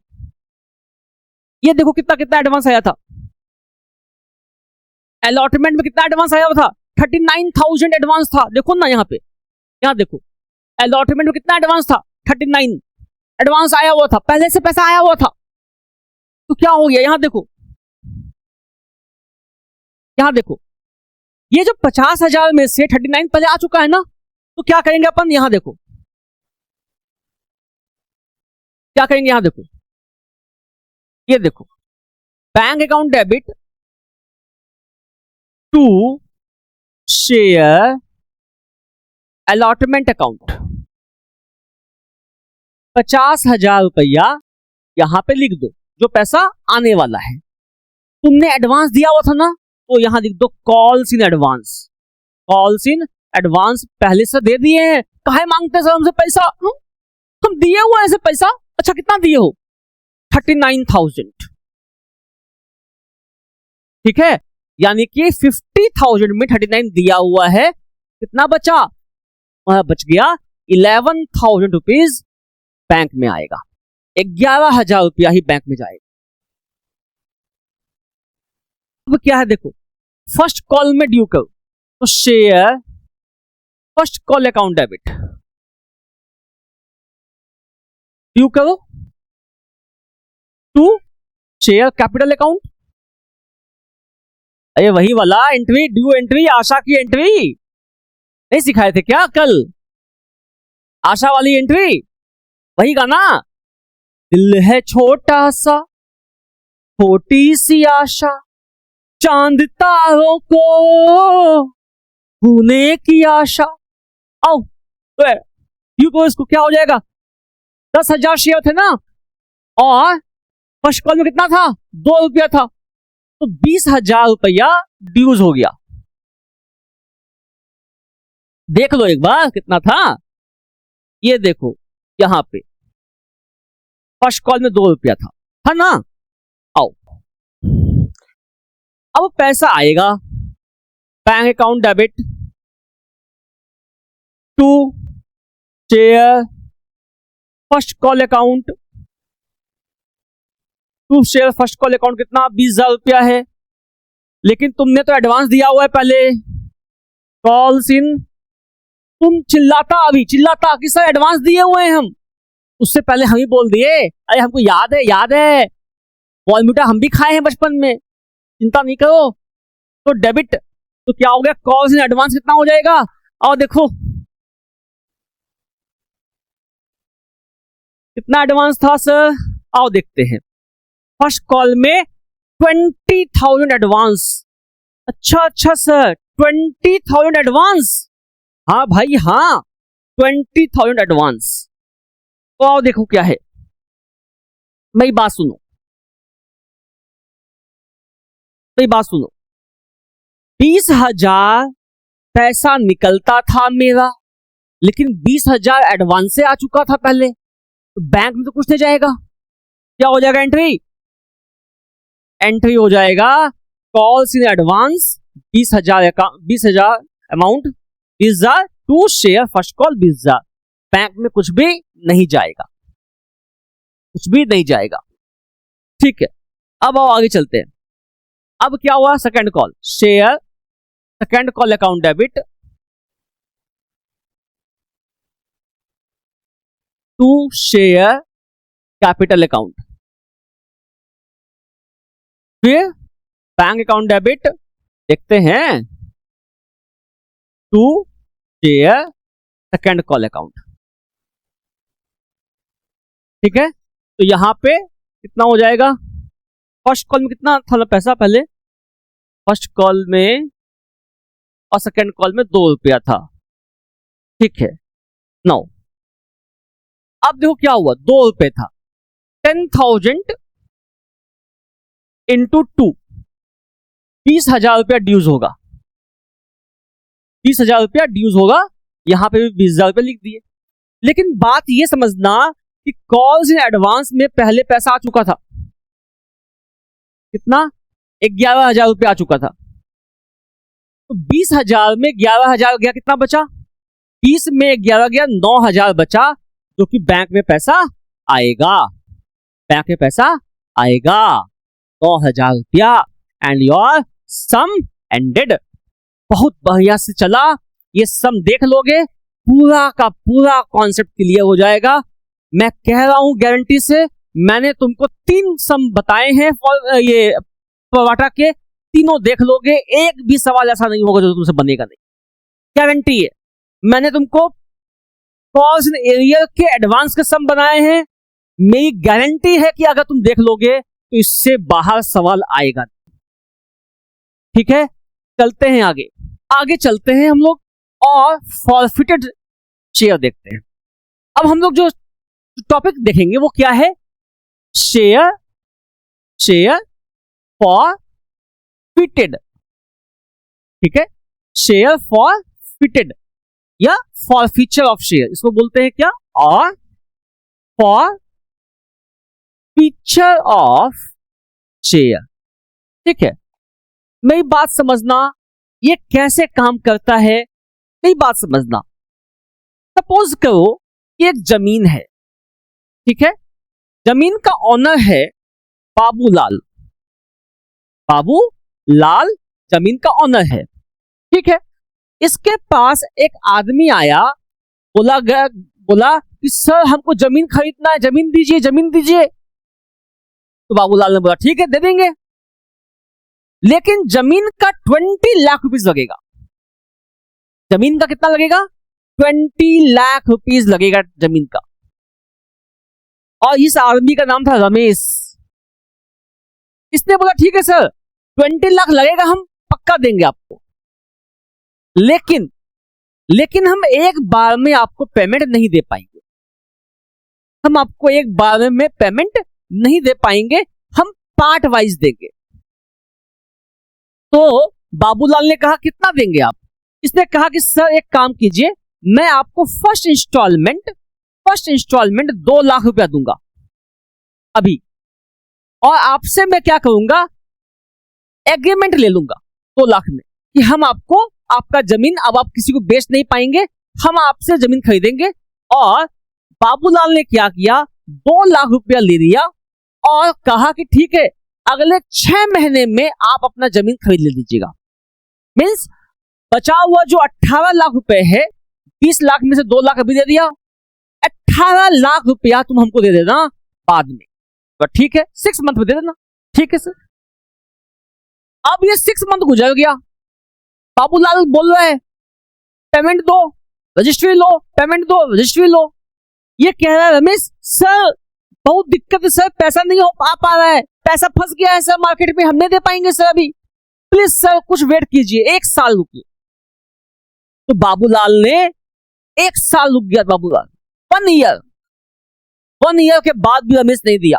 ये देखो कितना कितना एडवांस आया था, अलॉटमेंट में कितना एडवांस आया हुआ था, 39,000 एडवांस था। देखो ना यहाँ पे, यहाँ देखो अलॉटमेंट में कितना एडवांस था, 39 एडवांस आया हुआ था, पहले से पैसा आया हुआ था। तो क्या हो गया, यहां देखो, यहां देखो ये जो 50,000 में से 39 पहले आ चुका है ना, तो क्या करेंगे अपन, यहां देखो क्या करेंगे, यहां देखो, ये देखो bank account debit to share allotment account, 50,000 रुपया यहां पे लिख दो, जो पैसा आने वाला है। तुमने एडवांस दिया हुआ था ना, तो यहां लिख दो calls in advance, calls in advance पहले से दे दिए हैं, काहे मांगते सर हमसे पैसा, हम दिए हुए हैं ऐसे पैसा। अच्छा कितना दिए हो, 39,000, ठीक है, यानी कि 50,000 में 39 दिया हुआ है, कितना बचा, बच गया 11,000 रुपीज बैंक में आएगा, 11,000 रुपया ही बैंक में जाएगा। अब क्या है देखो, फर्स्ट कॉल में ड्यू करो, तो share first call account debit due करो टू शेयर कैपिटल अकाउंट, अरे वही वाला एंट्री, ड्यू एंट्री, आशा की एंट्री नहीं सिखाए थे क्या कल, आशा वाली एंट्री, वही का ना, दिल है छोटा सा छोटी सी आशा, चांद तारों को छूने की आशा। आओ तो ड्यू को, इसको क्या हो जाएगा, 10,000 शेयर थे ना, और फर्स्ट कॉल में कितना था, 2 रुपया था, तो 20,000 रुपया ड्यूज हो गया। देख लो एक बार कितना था, ये देखो यहां पे फर्स्ट कॉल में 2 रुपया था ना। आओ अब पैसा आएगा, bank account debit to share first call account, to share first call account कितना, 20,000 रुपया है, लेकिन तुमने तो एडवांस दिया हुआ है पहले, कॉल्स इन, तुम चिल्लाता कि सर एडवांस दिए हुए हैं हम, उससे पहले हम ही बोल दिए, अरे हमको याद है बॉलमीटा हम भी खाए हैं बचपन में, चिंता नहीं करो। तो डेबिट, तो क्या हो गया, कॉल्स इन एडवांस कितना हो जाएगा, और देखो कितना एडवांस था सर, आओ देखते हैं। फर्स्ट कॉल में 20,000 एडवांस, अच्छा सर 20,000 एडवांस, हाँ भाई हाँ 20,000 एडवांस। तो आओ देखो क्या है, मेरी बात सुनो, 20,000 पैसा निकलता था मेरा, लेकिन 20,000 एडवांस से आ चुका था पहले, तो बैंक में तो कुछ नहीं जाएगा, क्या हो जाएगा, एंट्री हो जाएगा calls in advance 20,000 amount, 20,000 to share first call 20,000, bank में कुछ भी नहीं जाएगा, ठीक है। अब आओ आगे चलते हैं। अब क्या हुआ, second call, share second call account debit to share capital account, फिर बैंक अकाउंट डेबिट देखते हैं to share second call account, ठीक है। तो यहां पे कितना हो जाएगा, फर्स्ट कॉल में कितना था पैसा पहले, फर्स्ट कॉल में और सेकंड कॉल में 2 रुपया था, ठीक है। 9, अब देखो क्या हुआ, 2 रुपये था, 10,000 इंटू 2, 20,000 रुपया ड्यूज होगा, 20,000 रुपया ड्यूज होगा, यहां पे भी 20,000 रुपया लिख दिए। लेकिन बात यह समझना कि कॉल्स इन एडवांस में पहले पैसा आ चुका था, कितना, 11,000 रुपया आ चुका था, तो 20,000 में 11,000 गया, कितना बचा, 20 में 11 गया, 9,000 बचा, जो कि बैंक में पैसा आएगा, बैंक में पैसा आएगा 9,000 रुपया एंड योर सम एंडेड। बहुत बढ़िया से चला, ये सम देख लोगे पूरा का पूरा कॉन्सेप्ट क्लियर हो जाएगा। मैं कह रहा हूं गारंटी से, मैंने तुमको 3 सम बताए हैं फॉर ये प्रोवाटा के, तीनों देख लोगे, एक भी सवाल ऐसा नहीं होगा जो तुमसे बनेगा नहीं, गारंटी है। मैंने तुमको कॉज इन एरियर के एडवांस के सम बनाए हैं, मेरी गारंटी है कि अगर तुम देख लोगे तो इससे बाहर सवाल आएगा। ठीक है, चलते हैं आगे। आगे चलते हैं हम लोग और फॉरफिटेड शेयर देखते हैं। अब हम लोग जो टॉपिक देखेंगे वो क्या है, शेयर फॉरफिटेड। ठीक है, शेयर फॉरफिटेड या फॉरफीचर ऑफ शेयर, इसको बोलते हैं क्या, और फॉरफीचर ऑफ शेयर। ठीक है, मेरी बात समझना, ये कैसे काम करता है मेरी बात समझना। सपोज करो कि एक जमीन है, ठीक है, जमीन का ओनर है बाबूलाल, बाबूलाल जमीन का ओनर है। ठीक है, इसके पास एक आदमी आया, बोला कि सर हमको जमीन खरीदना है, जमीन दीजिए जमीन दीजिए। तो बाबूलाल ने बोला ठीक है दे देंगे, लेकिन जमीन का 20 लाख रुपीस लगेगा। जमीन का कितना लगेगा, 20 लाख रुपीस लगेगा जमीन का। और इस आदमी का नाम था रमेश। इसने बोला ठीक है सर 20 लाख लगेगा, हम पक्का देंगे आपको, लेकिन हम एक बार में आपको पेमेंट नहीं दे पाएंगे, हम आपको एक बार में पेमेंट नहीं दे पाएंगे, हम पार्ट वाइज देंगे। तो बाबूलाल ने कहा कितना देंगे आप। इसने कहा कि सर एक काम कीजिए, मैं आपको फर्स्ट इंस्टॉलमेंट 2 लाख रुपया दूंगा अभी, और आपसे मैं क्या करूंगा, एग्रीमेंट ले लूंगा 2 लाख में कि हम आपको आपका जमीन अब आप किसी को बेच नहीं पाएंगे, हम आपसे जमीन खरीदेंगे। और बाबूलाल ने क्या किया, 2 लाख रुपया ले लिया और कहा कि ठीक है अगले 6 महीने में आप अपना जमीन खरीद ले लीजिएगा। मींस बचा हुआ जो 18 लाख रुपए है, 20 लाख में से 2 लाख अभी दे दिया, 18 लाख रुपया तुम हमको दे देना बाद में। तो ठीक है 6 मंथ में दे देना। ठीक है सर। अब ये 6 मंथ गुजर गया, बाबूलाल बोल रहा है पेमेंट दो रजिस्ट्री लो, पेमेंट दो रजिस्ट्री लो। ये कह रहा है रमेश सर बहुत दिक्कत है सर, पैसा नहीं हो पा रहा है, पैसा फंस गया है सर मार्केट में, हम नहीं दे पाएंगे सर अभी, प्लीज सर कुछ वेट कीजिए, 1 साल रुकिए। तो बाबूलाल ने 1 साल रुक गया, बाबूलाल 1 ईयर के बाद भी रमेश नहीं दिया।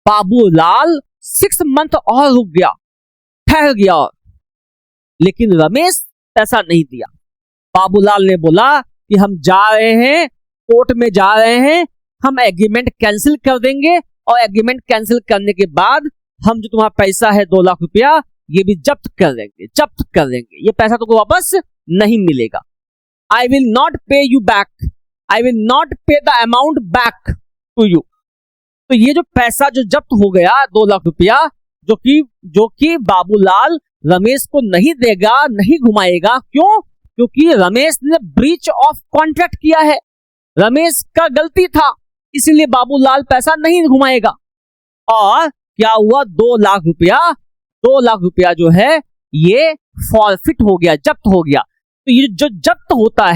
बाबूलाल 6 मंथ और रुक गया, ठहर गया, और लेकिन रमेश पैसा नहीं दिया। बाबूलाल ने बोला कि हम जा रहे हैं, कोर्ट में जा रहे हैं, हम एग्रीमेंट कैंसिल कर देंगे, और एग्रीमेंट कैंसिल करने के बाद हम जो तुम्हारा पैसा है 2 लाख रुपया ये भी जब्त कर देंगे, ये पैसा तुमको वापस नहीं मिलेगा। I will not pay you back, I will not pay the amount back to you. तो ये जो पैसा जो जब्त हो गया 2 लाख रुपया, जो कि बाबूलाल रमेश को नहीं देगा, नहीं घुमाएगा। क्यों? क्योंकि रमेश ने ब्रीच ऑफ कॉन्ट्रैक्ट किया है, रमेश का गलती था, इसीलिए बाबूलाल पैसा नहीं घुमाएगा। और क्या हुआ, 2 लाख रुपया जो है ये फॉरफिट हो गया, जब्त हो गया। तो ये जो जब्त होता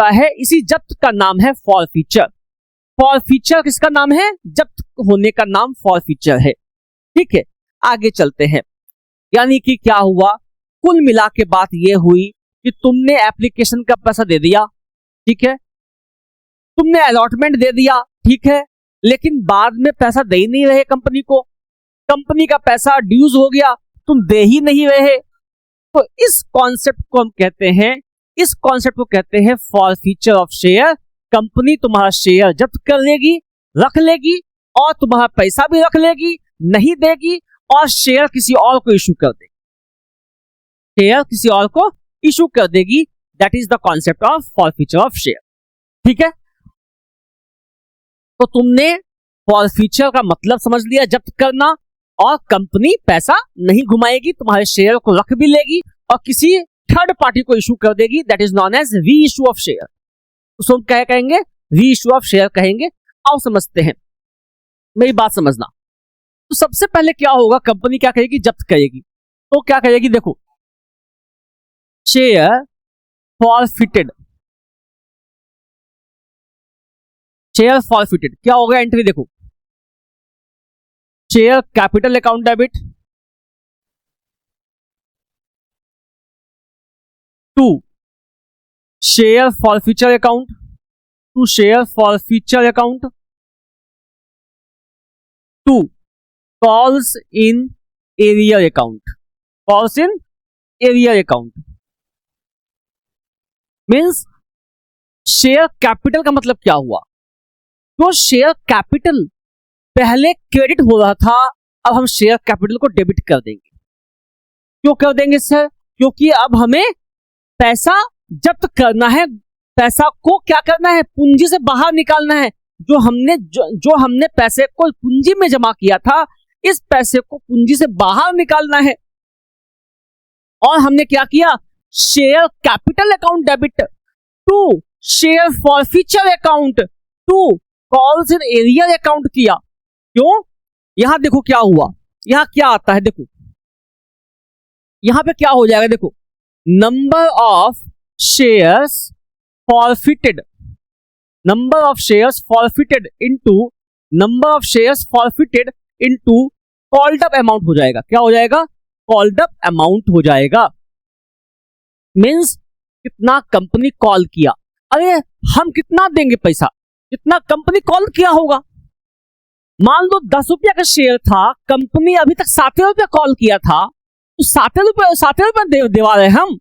है इसी जब्त का नाम है फॉरफीचर। फॉरफीचर किसका नाम है, जब्त होने का नाम फॉरफीचर है। ठीक है, आगे चलते हैं। यानी कि क्या हुआ, कुल मिला के बात यह हुई कि तुमने एप्लीकेशन का पैसा दे दिया, ठीक है, तुमने अलॉटमेंट दे दिया, ठीक है, लेकिन बाद में पैसा दे ही नहीं रहे कंपनी को, कंपनी का पैसा ड्यूज हो गया, तुम दे ही नहीं रहे। तो इस कॉन्सेप्ट को कहते हैं फॉरफीचर ऑफ शेयर। कंपनी तुम्हारा शेयर जब्त कर लेगी, रख लेगी, और तुम्हारा पैसा भी रख लेगी, नहीं देगी, और शेयर किसी और को इशू कर देगी। That is the concept of forfeiture of share. ठीक है, तो तुमने फॉर फ्यूचर का मतलब समझ लिया, जब्त करना, और कंपनी पैसा नहीं घुमाएगी, तुम्हारे शेयर को रख भी लेगी और किसी थर्ड पार्टी को इशू कर देगी, दैट इज नॉन एज री इशू ऑफ शेयर। उसको हम क्या कहेंगे? री इशू ऑफ शेयर कहेंगे। आओ समझते हैं, मेरी बात समझना। तो सबसे पहले क्या होगा, कंपनी क्या करेगी? जब्त करेगी। तो क्या करेगी? देखो, शेयर फॉरफिटेड, शेयर फॉरफिटेड क्या होगा? एंट्री देखो, share capital account debit to share forfeiture account, to share forfeiture account to calls in arrear account, calls in arrear account. Means share capital का मतलब क्या हुआ? तो शेयर कैपिटल पहले क्रेडिट हो रहा था, अब हम शेयर कैपिटल को डेबिट कर देंगे। क्यों कर देंगे सर? क्योंकि अब हमें पैसा जब्त करना है, पैसा को क्या करना है? पूंजी से बाहर निकालना है। जो हमने पैसे को पूंजी में जमा किया था, इस पैसे को पूंजी से बाहर निकालना है। और हमने क्या किया? Share capital account debit to share forfeiture account to calls in arrear account किया। क्यों? यहां देखो क्या हुआ, यहां क्या आता है, देखो यहां पे क्या हो जाएगा, देखो number of shares forfeited, number of shares forfeited into number of shares forfeited into called up amount हो जाएगा। क्या हो जाएगा? कॉल्ड अप अमाउंट हो जाएगा। मींस कितना कंपनी कॉल किया, अरे हम कितना देंगे पैसा, कितना कंपनी कॉल किया होगा। मान लो 10 रुपया का शेयर था, कंपनी अभी तक 7 रुपया कॉल किया था, तो 7 रुपया देवा रहे हम।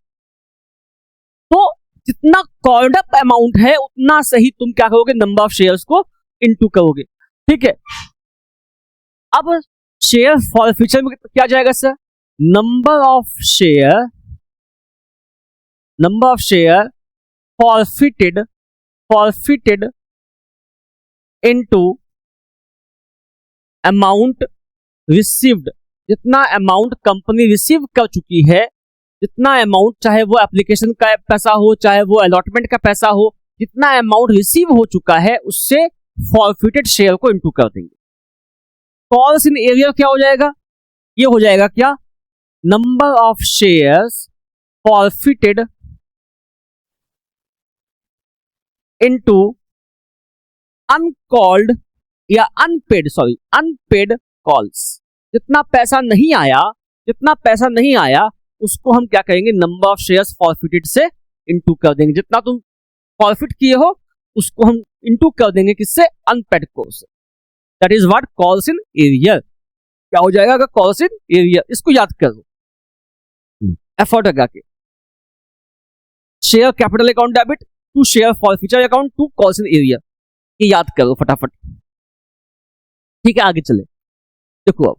तो जितना कॉल्ड अप अमाउंट है उतना सही तुम क्या करोगे? नंबर ऑफ शेयर्स को इनटू करोगे। ठीक है, अब शेयर फॉरफिचर में क्या जाएगा sir? Number of share forfeited into amount received, जितना अमाउंट कंपनी रिसीव कर चुकी है, जितना अमाउंट, चाहे वो एप्लीकेशन का पैसा हो, चाहे वो अलॉटमेंट का पैसा हो, जितना अमाउंट रिसीव हो चुका है उससे फॉरफिटेड शेयर को इनटू कर देंगे। कॉल्स इन एरियर क्या हो जाएगा? ये हो जाएगा क्या? Number of shares forfeited into uncalled या अनपेड कॉल्स। जितना पैसा नहीं आया उसको हम क्या करेंगे? नंबर ऑफ शेयर्स फॉरफिटेड से इनटू कर देंगे। जितना तुम फॉरफिट किए हो उसको हम इनटू कर देंगे किससे? Unpaid calls. That is what calls in arrear. क्या हो जाएगा? Calls in arrear. इसको याद करो एफर्ट लगा के। Share capital account debit to share forfeiture account to calls in arrear, ये याद करो फटाफट। ठीक है, आगे चले। देखो अब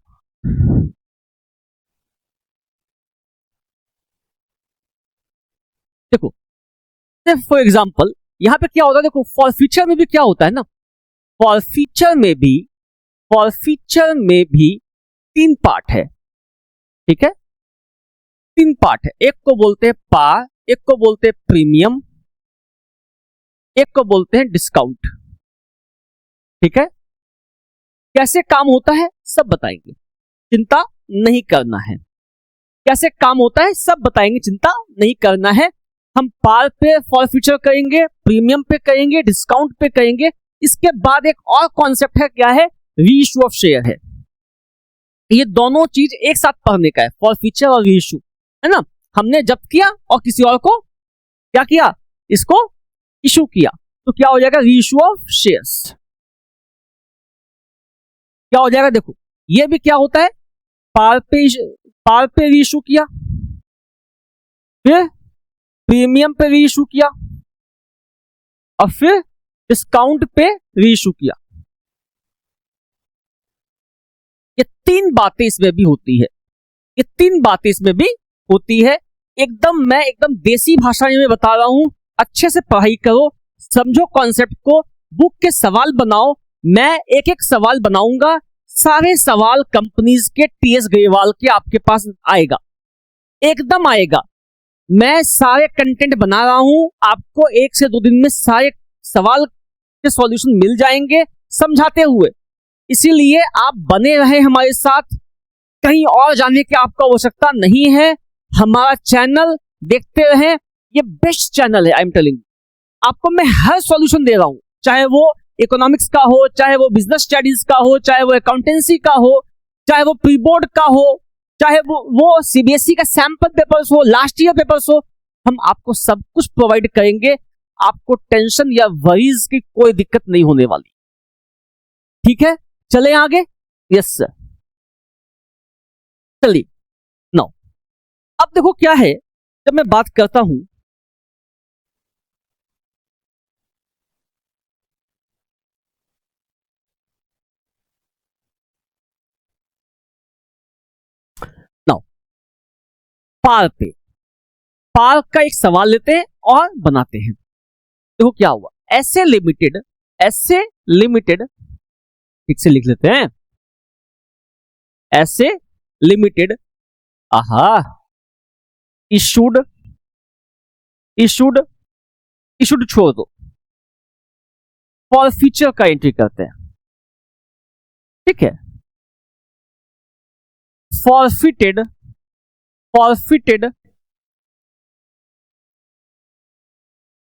देखो फॉर एग्जांपल यहां पे क्या होता है, देखो फॉरफिचर में भी क्या होता है ना, फॉरफिचर में भी 3 पार्ट है। ठीक है, 3 पार्ट है। एक को बोलते हैं पार, एक को बोलते हैं प्रीमियम, एक को बोलते हैं डिस्काउंट। ठीक है, कैसे काम होता है सब बताएंगे, चिंता नहीं करना है। कैसे काम होता है सब बताएंगे, चिंता नहीं करना है। हम पार पे फॉरफिचर करेंगे, प्रीमियम पे करेंगे, डिस्काउंट पे करेंगे। इसके बाद एक और कॉन्सेप्ट है, क्या है? रीइश्यू ऑफ शेयर है। ये दोनों चीज एक साथ पढ़ने का है, फॉरफिचर और रीइश्यू, है ना। हमने जब्त किया और किसी और को क्या किया? इसको इशू किया, तो क्या हो जाएगा? Reissue of shares. क्या हो जाएगा? देखो ये भी क्या होता है, पार पे रीइश्यू किया, फिर प्रीमियम पे रीइश्यू किया और फिर डिस्काउंट पे रीइश्यू किया। ये 3 बातें इसमें भी होती है, ये 3 बातें इसमें भी होती है। मैं एकदम देसी भाषा में बता रहा हूं, अच्छे से पढ़ाई करो, समझो कॉन्सेप्ट को, बुक के सवाल बनाओ, मैं एक एक सवाल बनाऊंगा, सारे सवाल कंपनीज के टीएस ग्रेवाल के आपके पास आएगा, एकदम आएगा। मैं सारे कंटेंट बना रहा हूं, आपको 1 से 2 दिन में सारे सवाल के सॉल्यूशन मिल जाएंगे समझाते हुए। इसीलिए आप बने रहे हमारे साथ, कहीं और जाने की आपको आवश्यकता नहीं है। हमारा चैनल देखते रहें, ये बेस्ट चैनल है। आई एम टेलिंग, आपको मैं हर सॉल्यूशन दे रहा हूं, चाहे वो इकोनॉमिक्स का हो, चाहे वो बिजनेस स्टडीज का हो, चाहे वो अकाउंटेंसी का हो, चाहे वो प्री बोर्ड का हो, चाहे वो सीबीएसई का सैंपल पेपर्स हो, लास्ट ईयर पेपर्स हो, हम आपको सब कुछ प्रोवाइड करेंगे। आपको टेंशन या वरीज की कोई दिक्कत नहीं होने वाली। ठीक है, चले आगे। यस सर, चलिए नो, अब देखो क्या है, जब मैं बात करता हूं नाउ, पार का एक सवाल लेते हैं और बनाते हैं। देखो क्या हुआ, ऐसे लिमिटेड ठीक से लिख लेते हैं, ऐसे लिमिटेड आहा इशूड छोड़ दो, फॉर फ्यूचर का एंट्री करते हैं। ठीक है, forfeited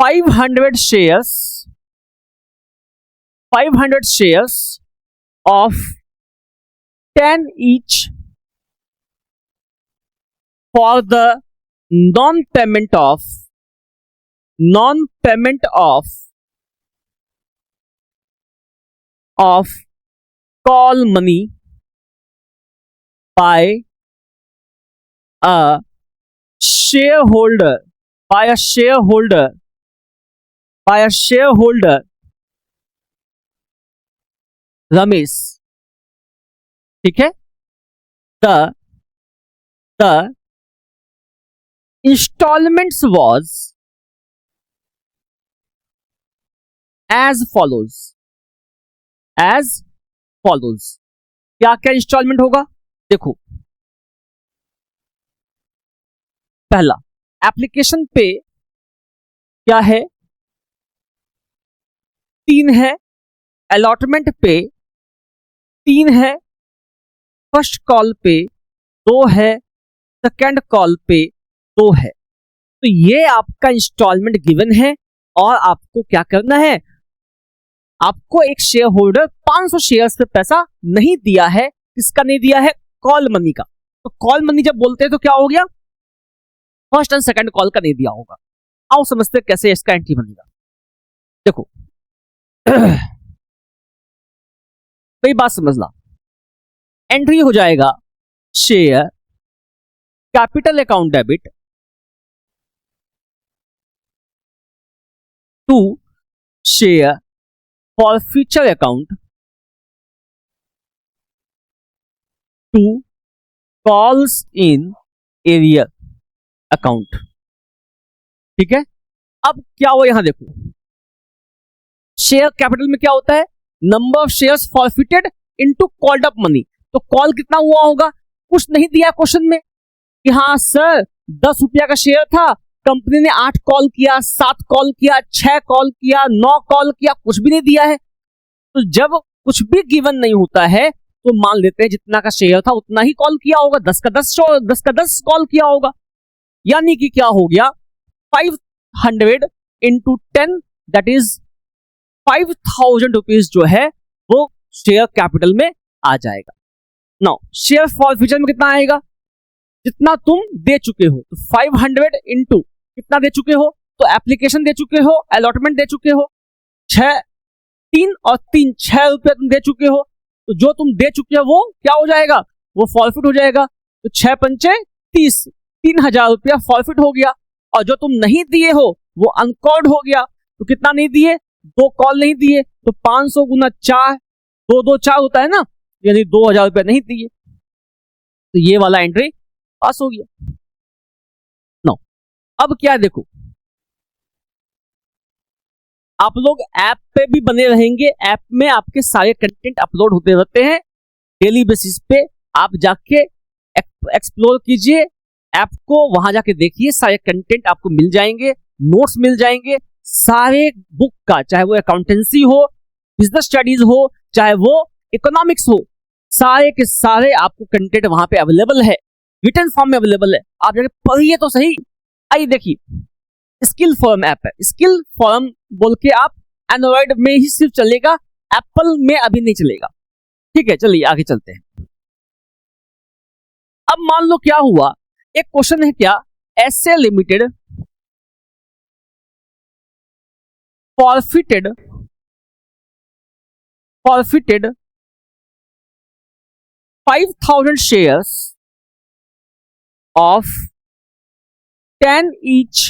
500 shares of 10 each for the non-payment of call money by a shareholder Ramesh। ठीक है, the installments was as follows। क्या क्या इंस्टॉलमेंट होगा, देखो, पहला एप्लीकेशन पे क्या है, 3 है, अलॉटमेंट पे 3 है, फर्स्ट कॉल पे 2 है, सेकेंड कॉल पे 2 है। तो ये आपका इंस्टॉलमेंट गिवन है और आपको क्या करना है, आपको एक शेयर होल्डर 500 शेयर पे पैसा नहीं दिया है। किसका नहीं दिया है, कॉल मनी का। तो कॉल मनी जब बोलते हैं तो क्या हो गया, फर्स्ट एंड सेकंड कॉल का नहीं दिया होगा। आओ समझते कैसे इसका एंट्री बनेगा। देखो भाई बात समझना, एंट्री हो जाएगा share capital account debit to share forfeiture account to calls in arrear account. ठीक है, अब क्या हो, यहां देखो, शेयर कैपिटल में क्या होता है, number of shares forfeited into called up money. तो कॉल कितना हुआ होगा, कुछ नहीं दिया क्वेश्चन में कि हाँ सर 10 रुपया का शेयर था, कंपनी ने 8 कॉल किया, 7 कॉल किया, 6 कॉल किया, 9 कॉल किया, कुछ भी नहीं दिया है। तो जब कुछ भी गिवन नहीं होता है तो मान लेते हैं जितना का शेयर था उतना ही कॉल किया होगा, 10 का 10 कॉल किया होगा। यानी कि क्या हो गया, 500 इंटू 10 दैट इज 5000 रुपीज जो है वो शेयर कैपिटल में आ जाएगा। नाउ शेयर फॉर फ्यूचर में कितना आएगा, जितना तुम दे चुके हो। तो 500 इंटू कितना दे चुके हो, तो एप्लीकेशन दे चुके हो, अलॉटमेंट दे चुके हो, 3 और 3 6 रुपए तुम दे चुके हो। तो जो तुम दे चुके हो वो क्या हो जाएगा, वो फॉरफिट हो जाएगा। तो 6 पंचे 30, 3000 रुपया फॉरफिट हो गया। और जो तुम नहीं दिए हो वो अनकॉल्ड हो गया। तो कितना नहीं दिए, 2 कॉल नहीं दिए, तो 500 गुना 4, 2 2 4 होता है ना, यानी 2000 रुपया नहीं दिए। तो ये वाला एंट्री पास हो गया। नो, अब क्या देखो, आप लोग ऐप पे पे भी बने रहेंगे। ऐप में आपके सारे कंटेंट अपलोड होते रहते हैं डेली बेसिस पे। आप जाके एक्सप्लोर कीजिए ऐप को, वहां जाके देखिए, सारे कंटेंट आपको मिल जाएंगे, नोट्स मिल जाएंगे सारे बुक का, चाहे वो अकाउंटेंसी हो, बिजनेस स्टडीज हो, चाहे वो इकोनॉमिक्स हो, सारे के सारे आपको कंटेंट वहां पे अवेलेबल है, रिटन फॉर्म में अवेलेबल है। आप जाके पढ़िए तो सही। आइए देखिए, स्किल फोरम ऐप है। स्किल फोरम बोल के आप एंड्रॉइड में ही सिर्फ चलेगा, एप्पल में अभी नहीं चलेगा। ठीक है, चलिए आगे चलते हैं। अब मान लो क्या हुआ, एक क्वेश्चन है क्या, SA limited forfeited 5,000 shares of 10 each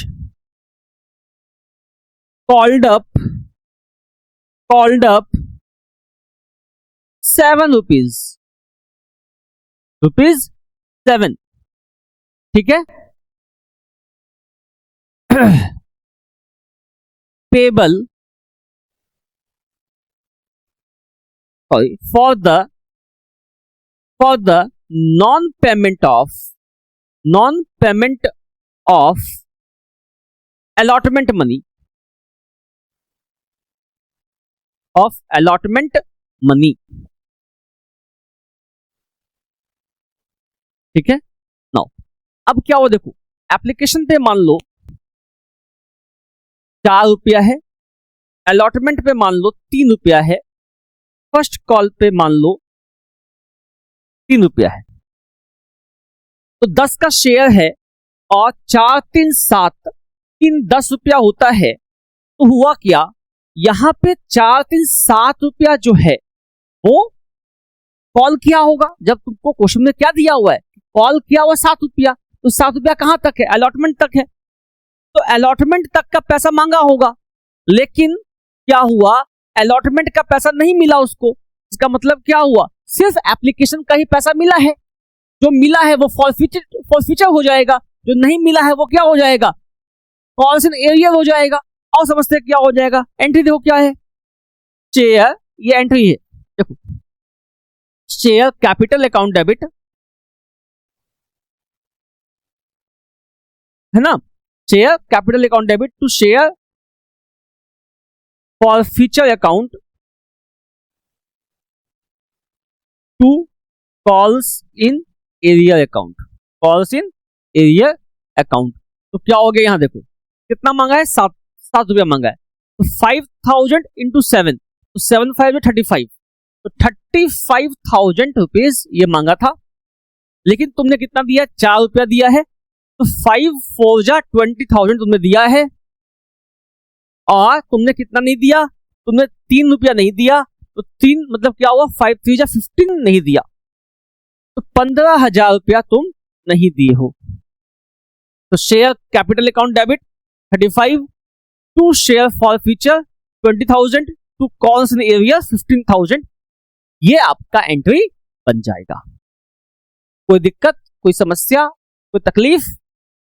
called up 7 rupees 7। ठीक है, payable for the non-payment of allotment money ठीक है। नाउ अब क्या हुआ देखो, एप्लीकेशन पे मान लो 4 रुपया है, अलॉटमेंट पे मान लो 3 रुपया है, फर्स्ट कॉल पे मान लो 3 रुपया है, तो 10 का शेयर है और 4 3 7 3 10 रुपया होता है। तो हुआ क्या, यहां पे 4 3 7 रुपया जो है वो कॉल किया होगा। जब तुमको क्वेश्चन में क्या दिया हुआ है, कॉल किया हुआ 7 रुपया, तो 7 रुपया कहां तक है, अलॉटमेंट तक है, तो अलॉटमेंट तक का पैसा मांगा होगा। लेकिन क्या हुआ, अलॉटमेंट का पैसा नहीं मिला उसको। इसका मतलब क्या हुआ, सिर्फ एप्लीकेशन का ही पैसा मिला है। जो मिला है वो फॉरफीचर हो जाएगा, जो नहीं मिला है वो क्या हो जाएगा, कॉल्स इन एरियर हो जाएगा। और समझते क्या हो जाएगा, एंट्री देखो क्या है, शेयर, ये एंट्री है देखो, शेयर कैपिटल अकाउंट डेबिट है ना, share capital account debit to share forfeiture account to calls in arrear account, तो क्या हो गया, यहां देखो कितना मांगा है, 7 रुपया मांगा है, तो 5,000 इंटू 7, तो 7 5 35, तो 35,000 रुपीज ये मांगा था। लेकिन तुमने कितना दिया, 4 रुपया दिया है, तो 5 4 जा 20,000 तुमने दिया है। और तुमने कितना नहीं दिया, तुमने 3 रुपया नहीं दिया, तो 3 मतलब क्या हुआ, 5 3 जा 15 नहीं दिया, तो 15,000 रुपया तुम नहीं दिए हो। तो share capital account debit 35 to share forfeiture 20,000 to calls in arrear 15,000, ये आपका एंट्री बन जाएगा। कोई दिक्कत, कोई समस्या, कोई तकलीफ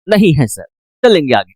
नहीं है सर, चलेंगे आगे।